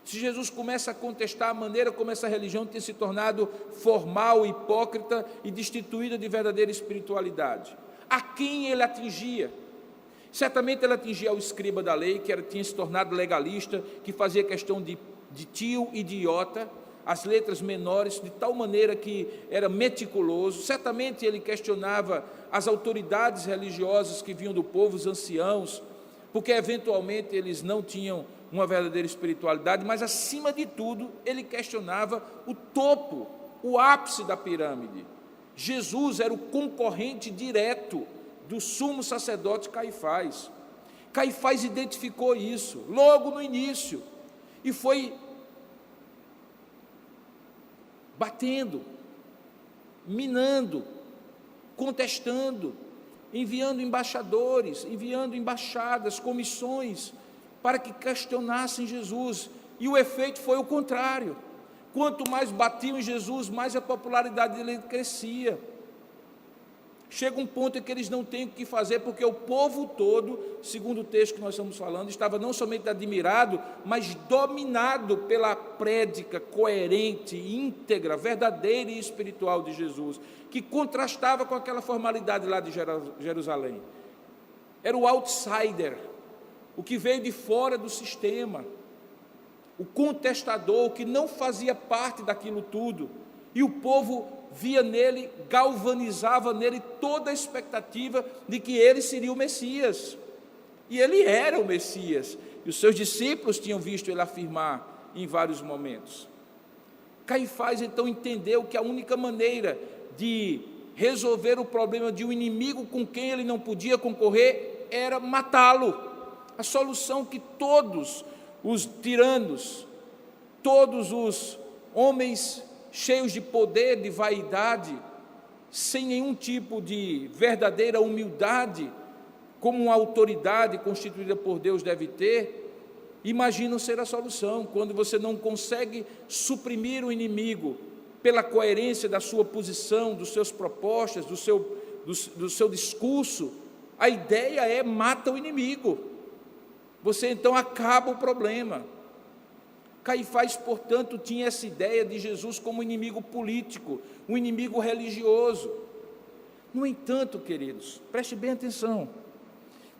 se Jesus começa a contestar a maneira como essa religião tem se tornado formal, hipócrita e destituída de verdadeira espiritualidade, a quem ele atingia? Certamente ele atingia o escriba da lei, que tinha se tornado legalista, que fazia questão de tio e de iota, as letras menores, de tal maneira que era meticuloso. Certamente ele questionava as autoridades religiosas que vinham do povo, os anciãos, porque eventualmente eles não tinham uma verdadeira espiritualidade, mas acima de tudo ele questionava o topo, o ápice da pirâmide. Jesus era o concorrente direto do sumo sacerdote Caifás. Caifás identificou isso logo no início e foi batendo, minando, contestando, enviando embaixadores, enviando embaixadas, comissões, para que questionassem Jesus, e o efeito foi o contrário. Quanto mais batiam em Jesus, mais a popularidade dele crescia. Chega um ponto em que eles não têm o que fazer, porque o povo todo, segundo o texto que nós estamos falando, estava não somente admirado, mas dominado pela prédica coerente, íntegra, verdadeira e espiritual de Jesus, que contrastava com aquela formalidade lá de Jerusalém. Era o outsider, o que veio de fora do sistema, o contestador, o que não fazia parte daquilo tudo, e o povo via nele, galvanizava nele toda a expectativa de que ele seria o Messias, e ele era o Messias, e os seus discípulos tinham visto ele afirmar em vários momentos. Caifás então entendeu que a única maneira de resolver o problema de um inimigo com quem ele não podia concorrer era matá-lo. A solução que todos os tiranos, todos os homens cheios de poder, de vaidade, sem nenhum tipo de verdadeira humildade, como uma autoridade constituída por Deus deve ter, imaginam ser a solução. Quando você não consegue suprimir o inimigo pela coerência da sua posição, dos seus propostas, do seu discurso, a ideia é mata o inimigo. Você então acaba o problema. Caifás, portanto, tinha essa ideia de Jesus como inimigo político, um inimigo religioso. No entanto, queridos, preste bem atenção,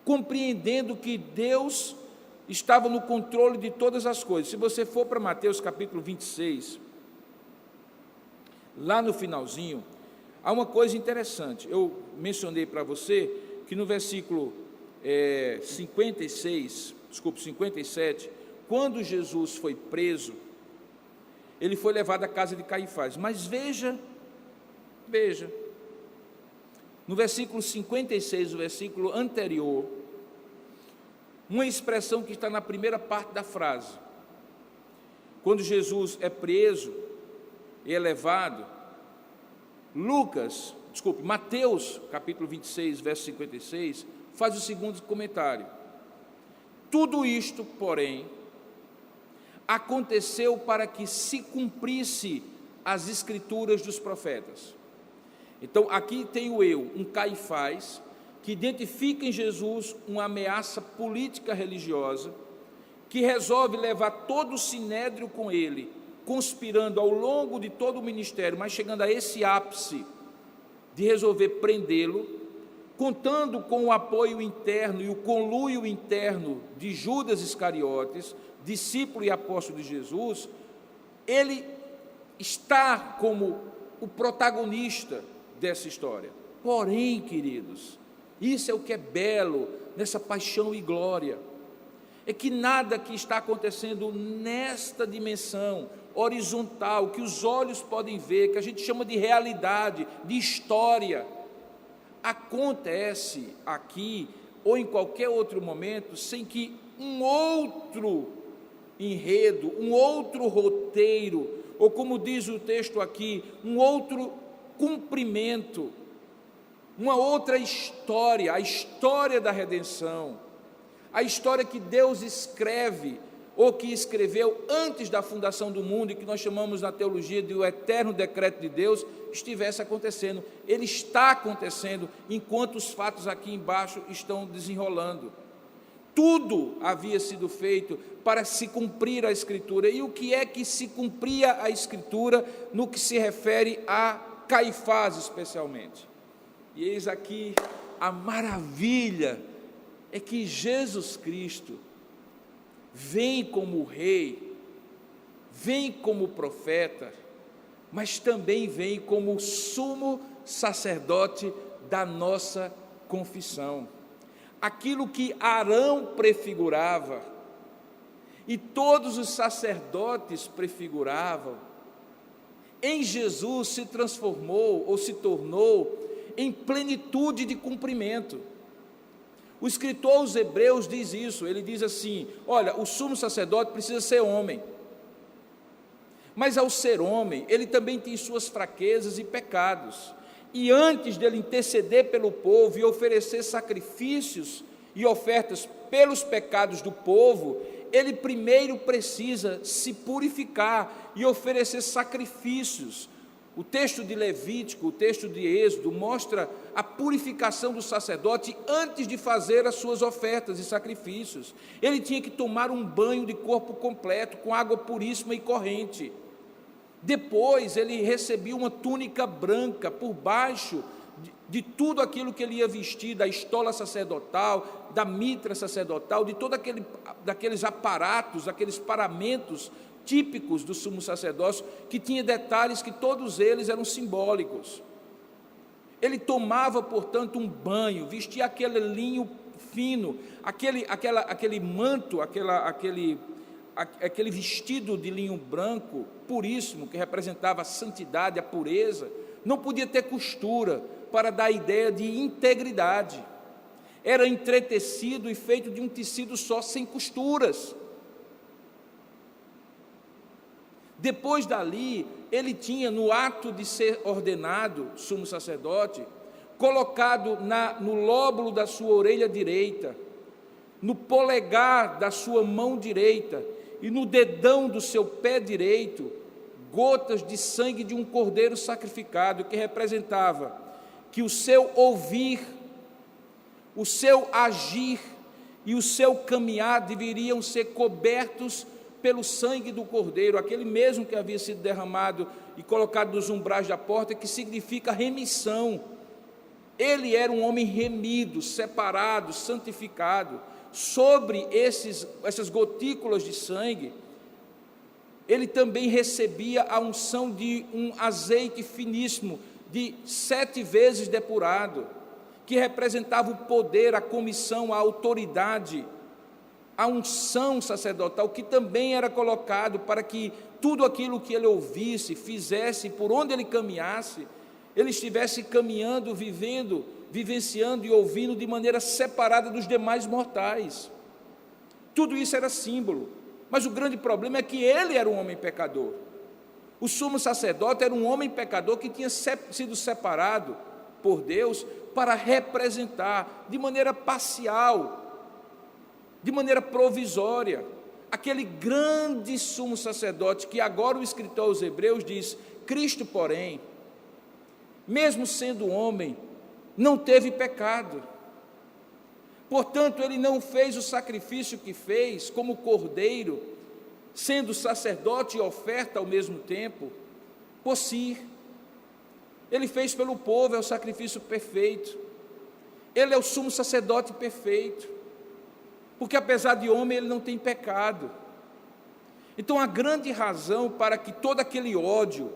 compreendendo que Deus estava no controle de todas as coisas. Se você for para Mateus capítulo 26, lá no finalzinho, há uma coisa interessante. Eu mencionei para você que no versículo 57, quando Jesus foi preso, ele foi levado à casa de Caifás. Mas veja, no versículo 56, o versículo anterior, uma expressão que está na primeira parte da frase. Quando Jesus é preso e é levado, Mateus, capítulo 26, verso 56, faz o segundo comentário. Tudo isto, porém, aconteceu para que se cumprisse as escrituras dos profetas. Então, aqui tenho eu, um Caifás, que identifica em Jesus uma ameaça política religiosa, que resolve levar todo o sinédrio com ele, conspirando ao longo de todo o ministério, mas chegando a esse ápice de resolver prendê-lo, contando com o apoio interno e o conluio interno de Judas Iscariotes, discípulo e apóstolo de Jesus. Ele está como o protagonista dessa história. Porém, queridos, isso é o que é belo nessa paixão e glória, é que nada que está acontecendo nesta dimensão horizontal, que os olhos podem ver, que a gente chama de realidade, de história, acontece aqui ou em qualquer outro momento sem que um outro enredo, um outro roteiro, ou como diz o texto aqui, um outro cumprimento, uma outra história, a história da redenção, a história que Deus escreve, ou que escreveu antes da fundação do mundo, e que nós chamamos na teologia de o eterno decreto de Deus, estivesse acontecendo. Ele está acontecendo, enquanto os fatos aqui embaixo estão desenrolando. Tudo havia sido feito para se cumprir a Escritura. E o que é que se cumpria a Escritura no que se refere a Caifás especialmente? E eis aqui a maravilha, é que Jesus Cristo vem como rei, vem como profeta, mas também vem como sumo sacerdote da nossa confissão. Aquilo que Arão prefigurava e todos os sacerdotes prefiguravam, em Jesus se transformou ou se tornou em plenitude de cumprimento. O escritor aos Hebreus diz isso, ele diz assim: olha, o sumo sacerdote precisa ser homem, mas ao ser homem, ele também tem suas fraquezas e pecados, e antes dele interceder pelo povo e oferecer sacrifícios e ofertas pelos pecados do povo, ele primeiro precisa se purificar e oferecer sacrifícios, O texto de Levítico, o texto de Êxodo, mostra a purificação do sacerdote antes de fazer as suas ofertas e sacrifícios. Ele tinha que tomar um banho de corpo completo, com água puríssima e corrente. Depois ele recebia uma túnica branca por baixo de tudo aquilo que ele ia vestir, da estola sacerdotal, da mitra sacerdotal, de todo daqueles aparatos, aqueles paramentos típicos do sumo sacerdócio, que tinha detalhes que todos eles eram simbólicos. Ele tomava, portanto, um banho, vestia aquele linho fino, aquele manto, aquele vestido de linho branco, puríssimo, que representava a santidade, a pureza, não podia ter costura, para dar a ideia de integridade. Era entretecido e feito de um tecido só, sem costuras. Depois dali, ele tinha, no ato de ser ordenado sumo sacerdote, colocado no lóbulo da sua orelha direita, no polegar da sua mão direita e no dedão do seu pé direito, gotas de sangue de um cordeiro sacrificado, que representava que o seu ouvir, o seu agir e o seu caminhar deveriam ser cobertos pelo sangue do cordeiro, aquele mesmo que havia sido derramado e colocado nos umbrais da porta, que significa remissão. Ele era um homem remido, separado, santificado. Sobre essas gotículas de sangue, ele também recebia a unção de um azeite finíssimo, de 7 vezes depurado, que representava o poder, a comissão, a autoridade, a unção sacerdotal, que também era colocado para que tudo aquilo que ele ouvisse, fizesse, por onde ele caminhasse, ele estivesse caminhando, vivendo, vivenciando e ouvindo de maneira separada dos demais mortais. Tudo isso era símbolo, mas o grande problema é que ele era um homem pecador. O sumo sacerdote era um homem pecador que tinha sido separado por Deus para representar de maneira parcial, de maneira provisória, aquele grande sumo sacerdote que agora o escritor aos Hebreus diz: Cristo, porém, mesmo sendo homem, não teve pecado. Portanto, ele não fez o sacrifício que fez como cordeiro, sendo sacerdote e oferta ao mesmo tempo, por si. Ele fez pelo povo, é o sacrifício perfeito. Ele é o sumo sacerdote perfeito, porque apesar de homem, ele não tem pecado. Então, a grande razão para que todo aquele ódio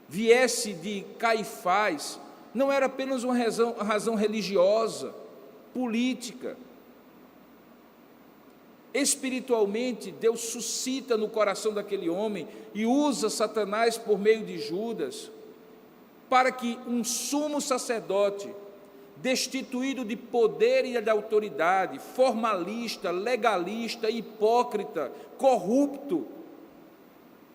viesse de Caifás não era apenas uma razão religiosa, política. Espiritualmente, Deus suscita no coração daquele homem e usa Satanás por meio de Judas para que um sumo sacerdote, destituído de poder e de autoridade, formalista, legalista, hipócrita, corrupto,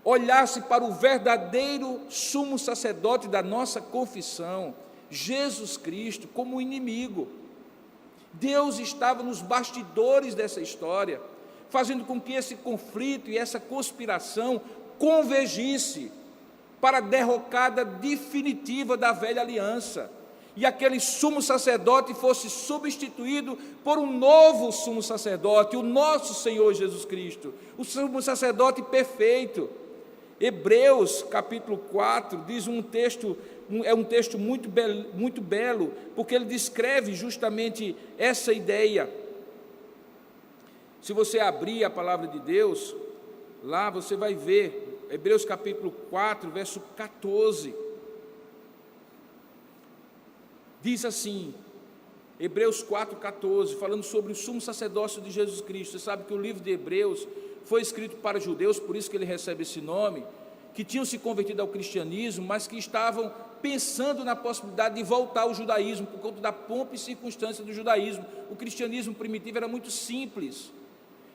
olhasse para o verdadeiro sumo sacerdote da nossa confissão, Jesus Cristo, como inimigo. Deus estava nos bastidores dessa história, fazendo com que esse conflito e essa conspiração convergisse para a derrocada definitiva da velha aliança, e aquele sumo sacerdote fosse substituído por um novo sumo sacerdote, o nosso Senhor Jesus Cristo, o sumo sacerdote perfeito. Hebreus capítulo 4 diz um texto muito belo, porque ele descreve justamente essa ideia. Se você abrir a palavra de Deus, lá você vai ver, Hebreus capítulo 4, verso 14, diz assim, Hebreus 4,14, falando sobre o sumo sacerdócio de Jesus Cristo. Você sabe que o livro de Hebreus foi escrito para judeus, por isso que ele recebe esse nome, que tinham se convertido ao cristianismo, mas que estavam pensando na possibilidade de voltar ao judaísmo, por conta da pompa e circunstância do judaísmo. O cristianismo primitivo era muito simples,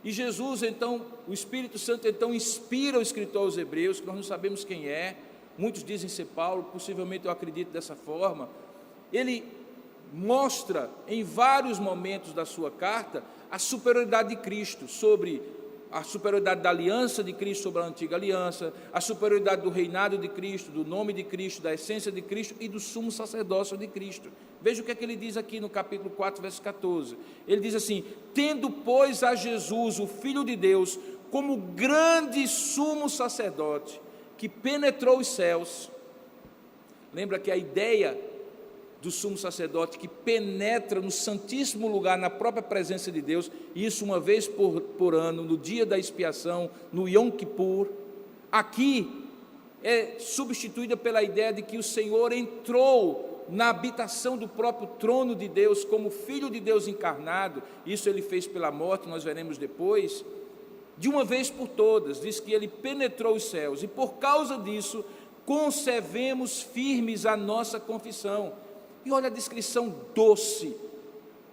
e Jesus, então, o Espírito Santo, então, inspira o escritor aos Hebreus, que nós não sabemos quem é, muitos dizem ser Paulo, possivelmente eu acredito dessa forma. Ele mostra, em vários momentos da sua carta, a superioridade de Cristo sobre a superioridade da aliança de Cristo sobre a antiga aliança, a superioridade do reinado de Cristo, do nome de Cristo, da essência de Cristo e do sumo sacerdócio de Cristo. Veja o que é que ele diz aqui no capítulo 4, verso 14. Ele diz assim: tendo, pois, a Jesus, o Filho de Deus, como grande sumo sacerdote, que penetrou os céus. Lembra que a ideia do sumo sacerdote que penetra no santíssimo lugar, na própria presença de Deus, isso uma vez por ano, no dia da expiação, no Yom Kippur, aqui é substituída pela ideia de que o Senhor entrou na habitação do próprio trono de Deus, como Filho de Deus encarnado. Isso ele fez pela morte, nós veremos depois, de uma vez por todas. Diz que ele penetrou os céus, e por causa disso, conservemos firmes a nossa confissão. E olha a descrição doce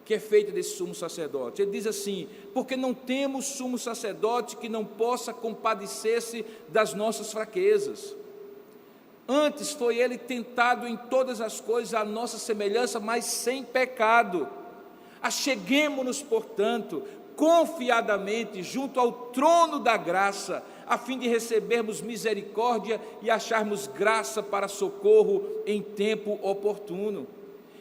que é feita desse sumo sacerdote. Ele diz assim: porque não temos sumo sacerdote que não possa compadecer-se das nossas fraquezas. Antes foi ele tentado em todas as coisas à nossa semelhança, mas sem pecado. Acheguemo-nos, portanto, confiadamente junto ao trono da graça, a fim de recebermos misericórdia e acharmos graça para socorro em tempo oportuno.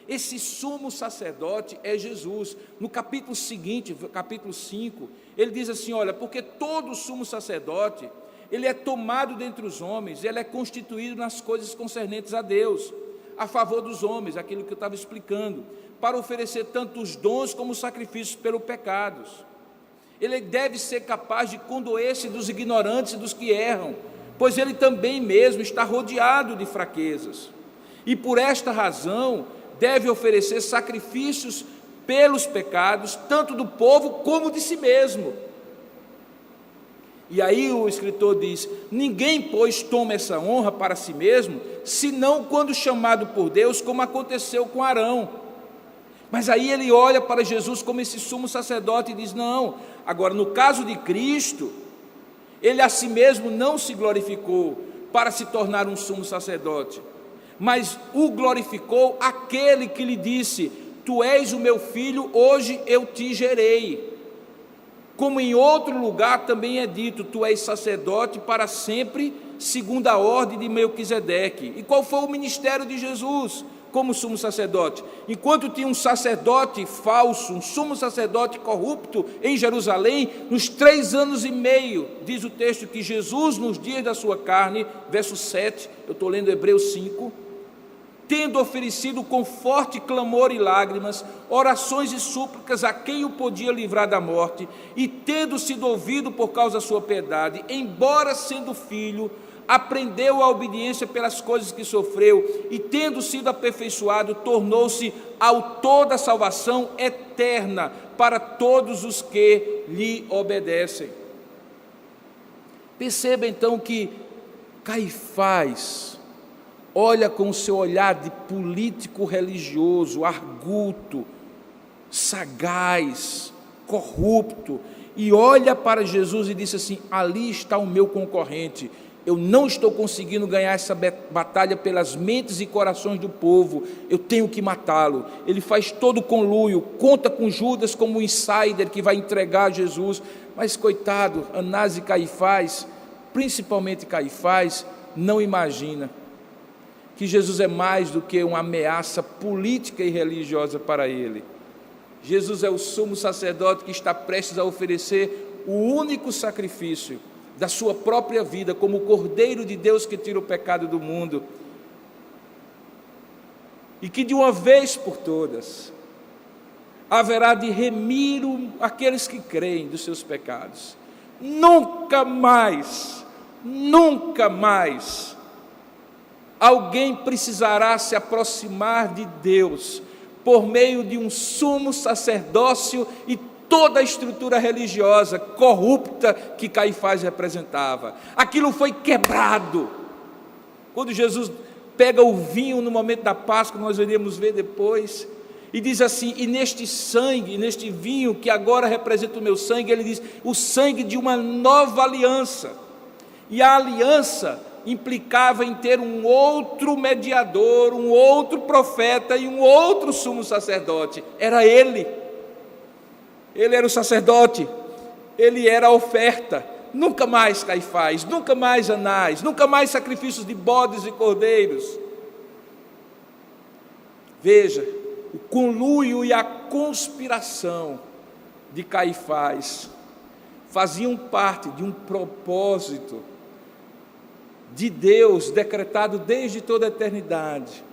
Esse sumo sacerdote é Jesus. No capítulo seguinte, capítulo 5, ele diz assim: olha, porque todo sumo sacerdote, ele é tomado dentre os homens, ele é constituído nas coisas concernentes a Deus, a favor dos homens, aquilo que eu estava explicando, para oferecer tanto os dons como os sacrifícios pelos pecados. Ele deve ser capaz de condoer-se dos ignorantes e dos que erram, pois ele também mesmo está rodeado de fraquezas. E por esta razão, deve oferecer sacrifícios pelos pecados, tanto do povo como de si mesmo. E aí o escritor diz: ninguém, pois, toma essa honra para si mesmo, senão quando chamado por Deus, como aconteceu com Arão. Mas aí ele olha para Jesus como esse sumo sacerdote e diz: não, agora no caso de Cristo, ele a si mesmo não se glorificou para se tornar um sumo sacerdote, mas o glorificou aquele que lhe disse: tu és o meu filho, hoje eu te gerei. Como em outro lugar também é dito: tu és sacerdote para sempre, segundo a ordem de Melquisedeque. E qual foi o ministério de Jesus como sumo sacerdote? Enquanto tinha um sacerdote falso, um sumo sacerdote corrupto em Jerusalém, nos 3 anos e meio, diz o texto que Jesus, nos dias da sua carne, verso 7, eu estou lendo Hebreus 5, tendo oferecido com forte clamor e lágrimas, orações e súplicas a quem o podia livrar da morte, e tendo sido ouvido por causa da sua piedade, embora sendo filho, aprendeu a obediência pelas coisas que sofreu, e tendo sido aperfeiçoado, tornou-se autor da salvação eterna para todos os que lhe obedecem. Perceba então que Caifás olha com o seu olhar de político religioso, arguto, sagaz, corrupto, e olha para Jesus e diz assim: ali está o meu concorrente, eu não estou conseguindo ganhar essa batalha pelas mentes e corações do povo, eu tenho que matá-lo. Ele faz todo o conluio, conta com Judas como um insider que vai entregar Jesus, mas coitado, Anás e Caifás, principalmente Caifás, não imagina que Jesus é mais do que uma ameaça política e religiosa para ele. Jesus é o sumo sacerdote que está prestes a oferecer o único sacrifício da sua própria vida, como o Cordeiro de Deus que tira o pecado do mundo, e que de uma vez por todas haverá de remir aqueles que creem dos seus pecados. Nunca mais alguém precisará se aproximar de Deus por meio de um sumo sacerdócio e toda a estrutura religiosa corrupta que Caifás representava. Aquilo foi quebrado. Quando Jesus pega o vinho no momento da Páscoa, nós iremos ver depois, e diz assim: e neste sangue, neste vinho que agora representa o meu sangue, ele diz: o sangue de uma nova aliança. E a aliança implicava em ter um outro mediador, um outro profeta e um outro sumo sacerdote. Era ele era o sacerdote, ele era a oferta. Nunca mais Caifás, nunca mais Anás, nunca mais sacrifícios de bodes e cordeiros. Veja, o conluio e a conspiração de Caifás faziam parte de um propósito de Deus decretado desde toda a eternidade,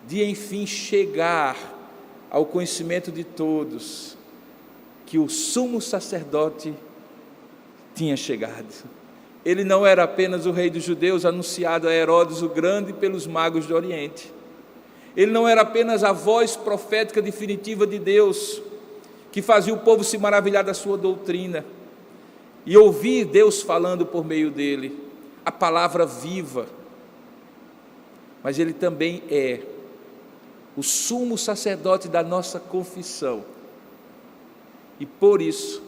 de enfim chegar ao conhecimento de todos que o sumo sacerdote tinha chegado. Ele não era apenas o rei dos judeus anunciado a Herodes o Grande pelos magos do Oriente. Ele não era apenas a voz profética definitiva de Deus, que fazia o povo se maravilhar da sua doutrina e ouvir Deus falando por meio dele, a palavra viva. Mas ele também é o sumo sacerdote da nossa confissão. E por isso,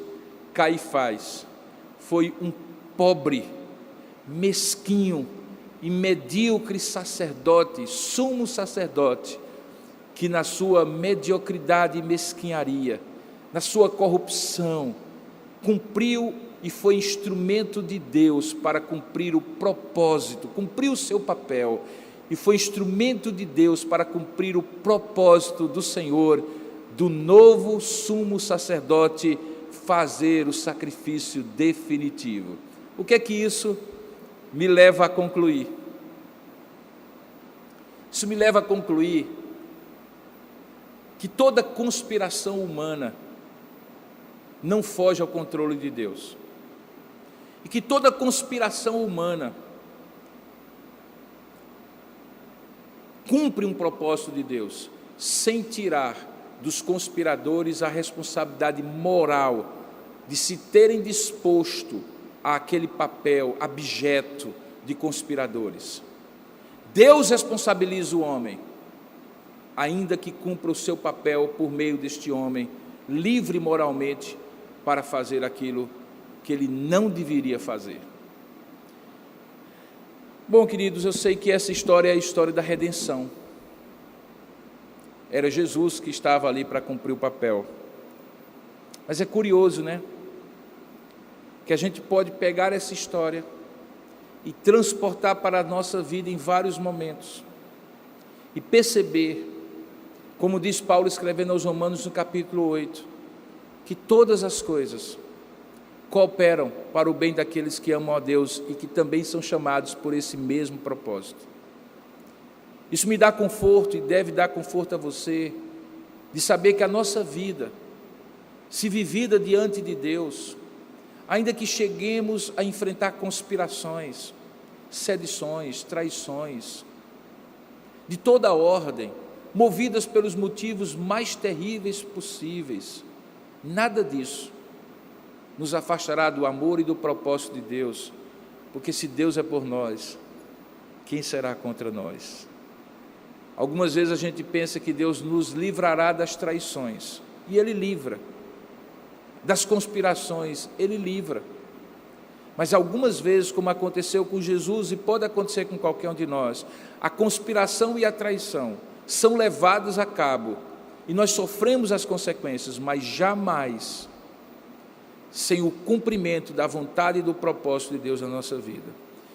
Caifás foi um pobre, mesquinho e medíocre sacerdote, sumo sacerdote, que na sua mediocridade e mesquinharia, na sua corrupção, cumpriu e foi instrumento de Deus para cumprir o propósito, cumpriu o seu papel, e foi instrumento de Deus para cumprir o propósito do Senhor, do novo sumo sacerdote, fazer o sacrifício definitivo. O que é que isso me leva a concluir? Isso me leva a concluir que toda conspiração humana não foge ao controle de Deus, e que toda conspiração humana cumpre um propósito de Deus, sem tirar dos conspiradores a responsabilidade moral de se terem disposto àquele papel abjeto de conspiradores. Deus responsabiliza o homem, ainda que cumpra o seu papel por meio deste homem, livre moralmente para fazer aquilo que ele não deveria fazer. Bom, queridos, eu sei que essa história é a história da redenção. Era Jesus que estava ali para cumprir o papel. Mas é curioso, né? Que a gente pode pegar essa história e transportar para a nossa vida em vários momentos e perceber, como diz Paulo escrevendo aos Romanos no capítulo 8, que todas as coisas cooperam para o bem daqueles que amam a Deus e que também são chamados por esse mesmo propósito. Isso me dá conforto e deve dar conforto a você, de saber que a nossa vida, se vivida diante de Deus, ainda que cheguemos a enfrentar conspirações, sedições, traições, de toda ordem, movidas pelos motivos mais terríveis possíveis, nada disso nos afastará do amor e do propósito de Deus, porque se Deus é por nós, quem será contra nós? Algumas vezes a gente pensa que Deus nos livrará das traições, e Ele livra, das conspirações, Ele livra, mas algumas vezes, como aconteceu com Jesus e pode acontecer com qualquer um de nós, a conspiração e a traição são levados a cabo, e nós sofremos as consequências, mas jamais sem o cumprimento da vontade e do propósito de Deus na nossa vida.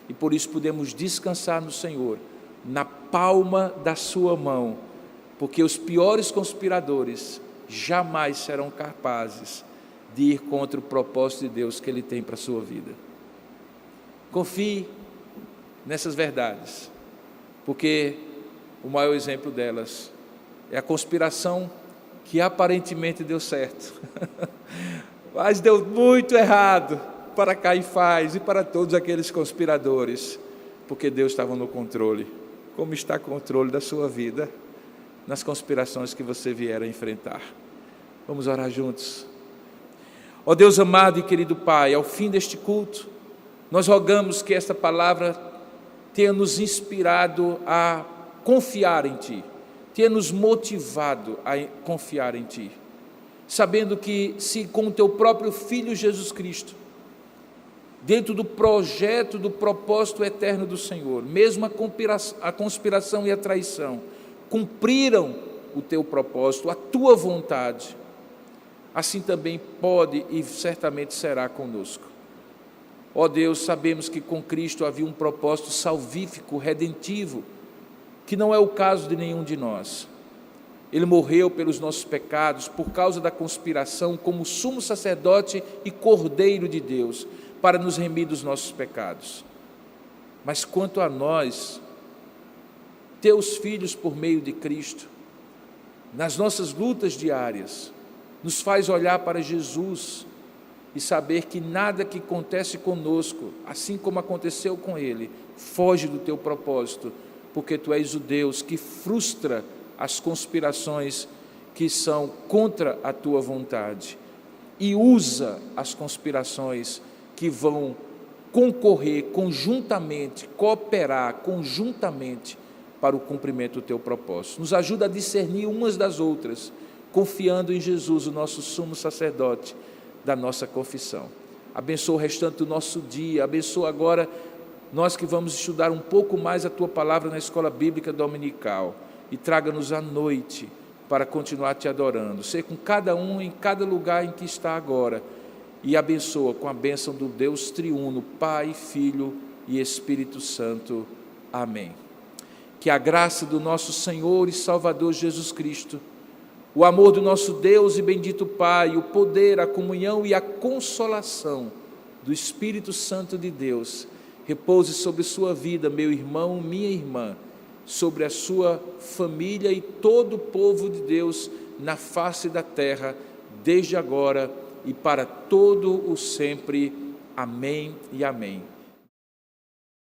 E por isso podemos descansar no Senhor, na palma da sua mão, porque os piores conspiradores jamais serão capazes de ir contra o propósito de Deus que Ele tem para a sua vida. Confie nessas verdades, porque o maior exemplo delas é a conspiração que aparentemente deu certo, mas deu muito errado para Caifás e para todos aqueles conspiradores, porque Deus estava no controle, como está o controle da sua vida, nas conspirações que você vier a enfrentar. Vamos orar juntos. Ó Deus amado e querido Pai, ao fim deste culto, nós rogamos que esta palavra tenha nos inspirado a confiar em Ti, tenha nos motivado a confiar em Ti, sabendo que se com o Teu próprio Filho Jesus Cristo, dentro do projeto, do propósito eterno do Senhor, mesmo a conspiração e a traição, cumpriram o Teu propósito, a Tua vontade, assim também pode e certamente será conosco. Ó Deus, sabemos que com Cristo havia um propósito salvífico, redentivo, que não é o caso de nenhum de nós. Ele morreu pelos nossos pecados, por causa da conspiração, como sumo sacerdote e cordeiro de Deus, para nos remir dos nossos pecados. Mas quanto a nós, teus filhos por meio de Cristo, nas nossas lutas diárias, nos faz olhar para Jesus e saber que nada que acontece conosco, assim como aconteceu com ele, foge do teu propósito, porque tu és o Deus que frustra as conspirações que são contra a tua vontade e usa as conspirações que vão concorrer conjuntamente, cooperar conjuntamente para o cumprimento do teu propósito. Nos ajuda a discernir umas das outras, confiando em Jesus, o nosso sumo sacerdote da nossa confissão. Abençoa o restante do nosso dia, abençoa agora nós que vamos estudar um pouco mais a tua palavra na escola bíblica dominical, e traga-nos à noite para continuar te adorando. Ser com cada um em cada lugar em que está agora, e abençoa com a bênção do Deus triuno, Pai, Filho e Espírito Santo. Amém. Que a graça do nosso Senhor e Salvador Jesus Cristo, o amor do nosso Deus e bendito Pai, o poder, a comunhão e a consolação do Espírito Santo de Deus repouse sobre sua vida, meu irmão, minha irmã, sobre a sua família e todo o povo de Deus na face da terra, desde agora e para todo o sempre. Amém e amém.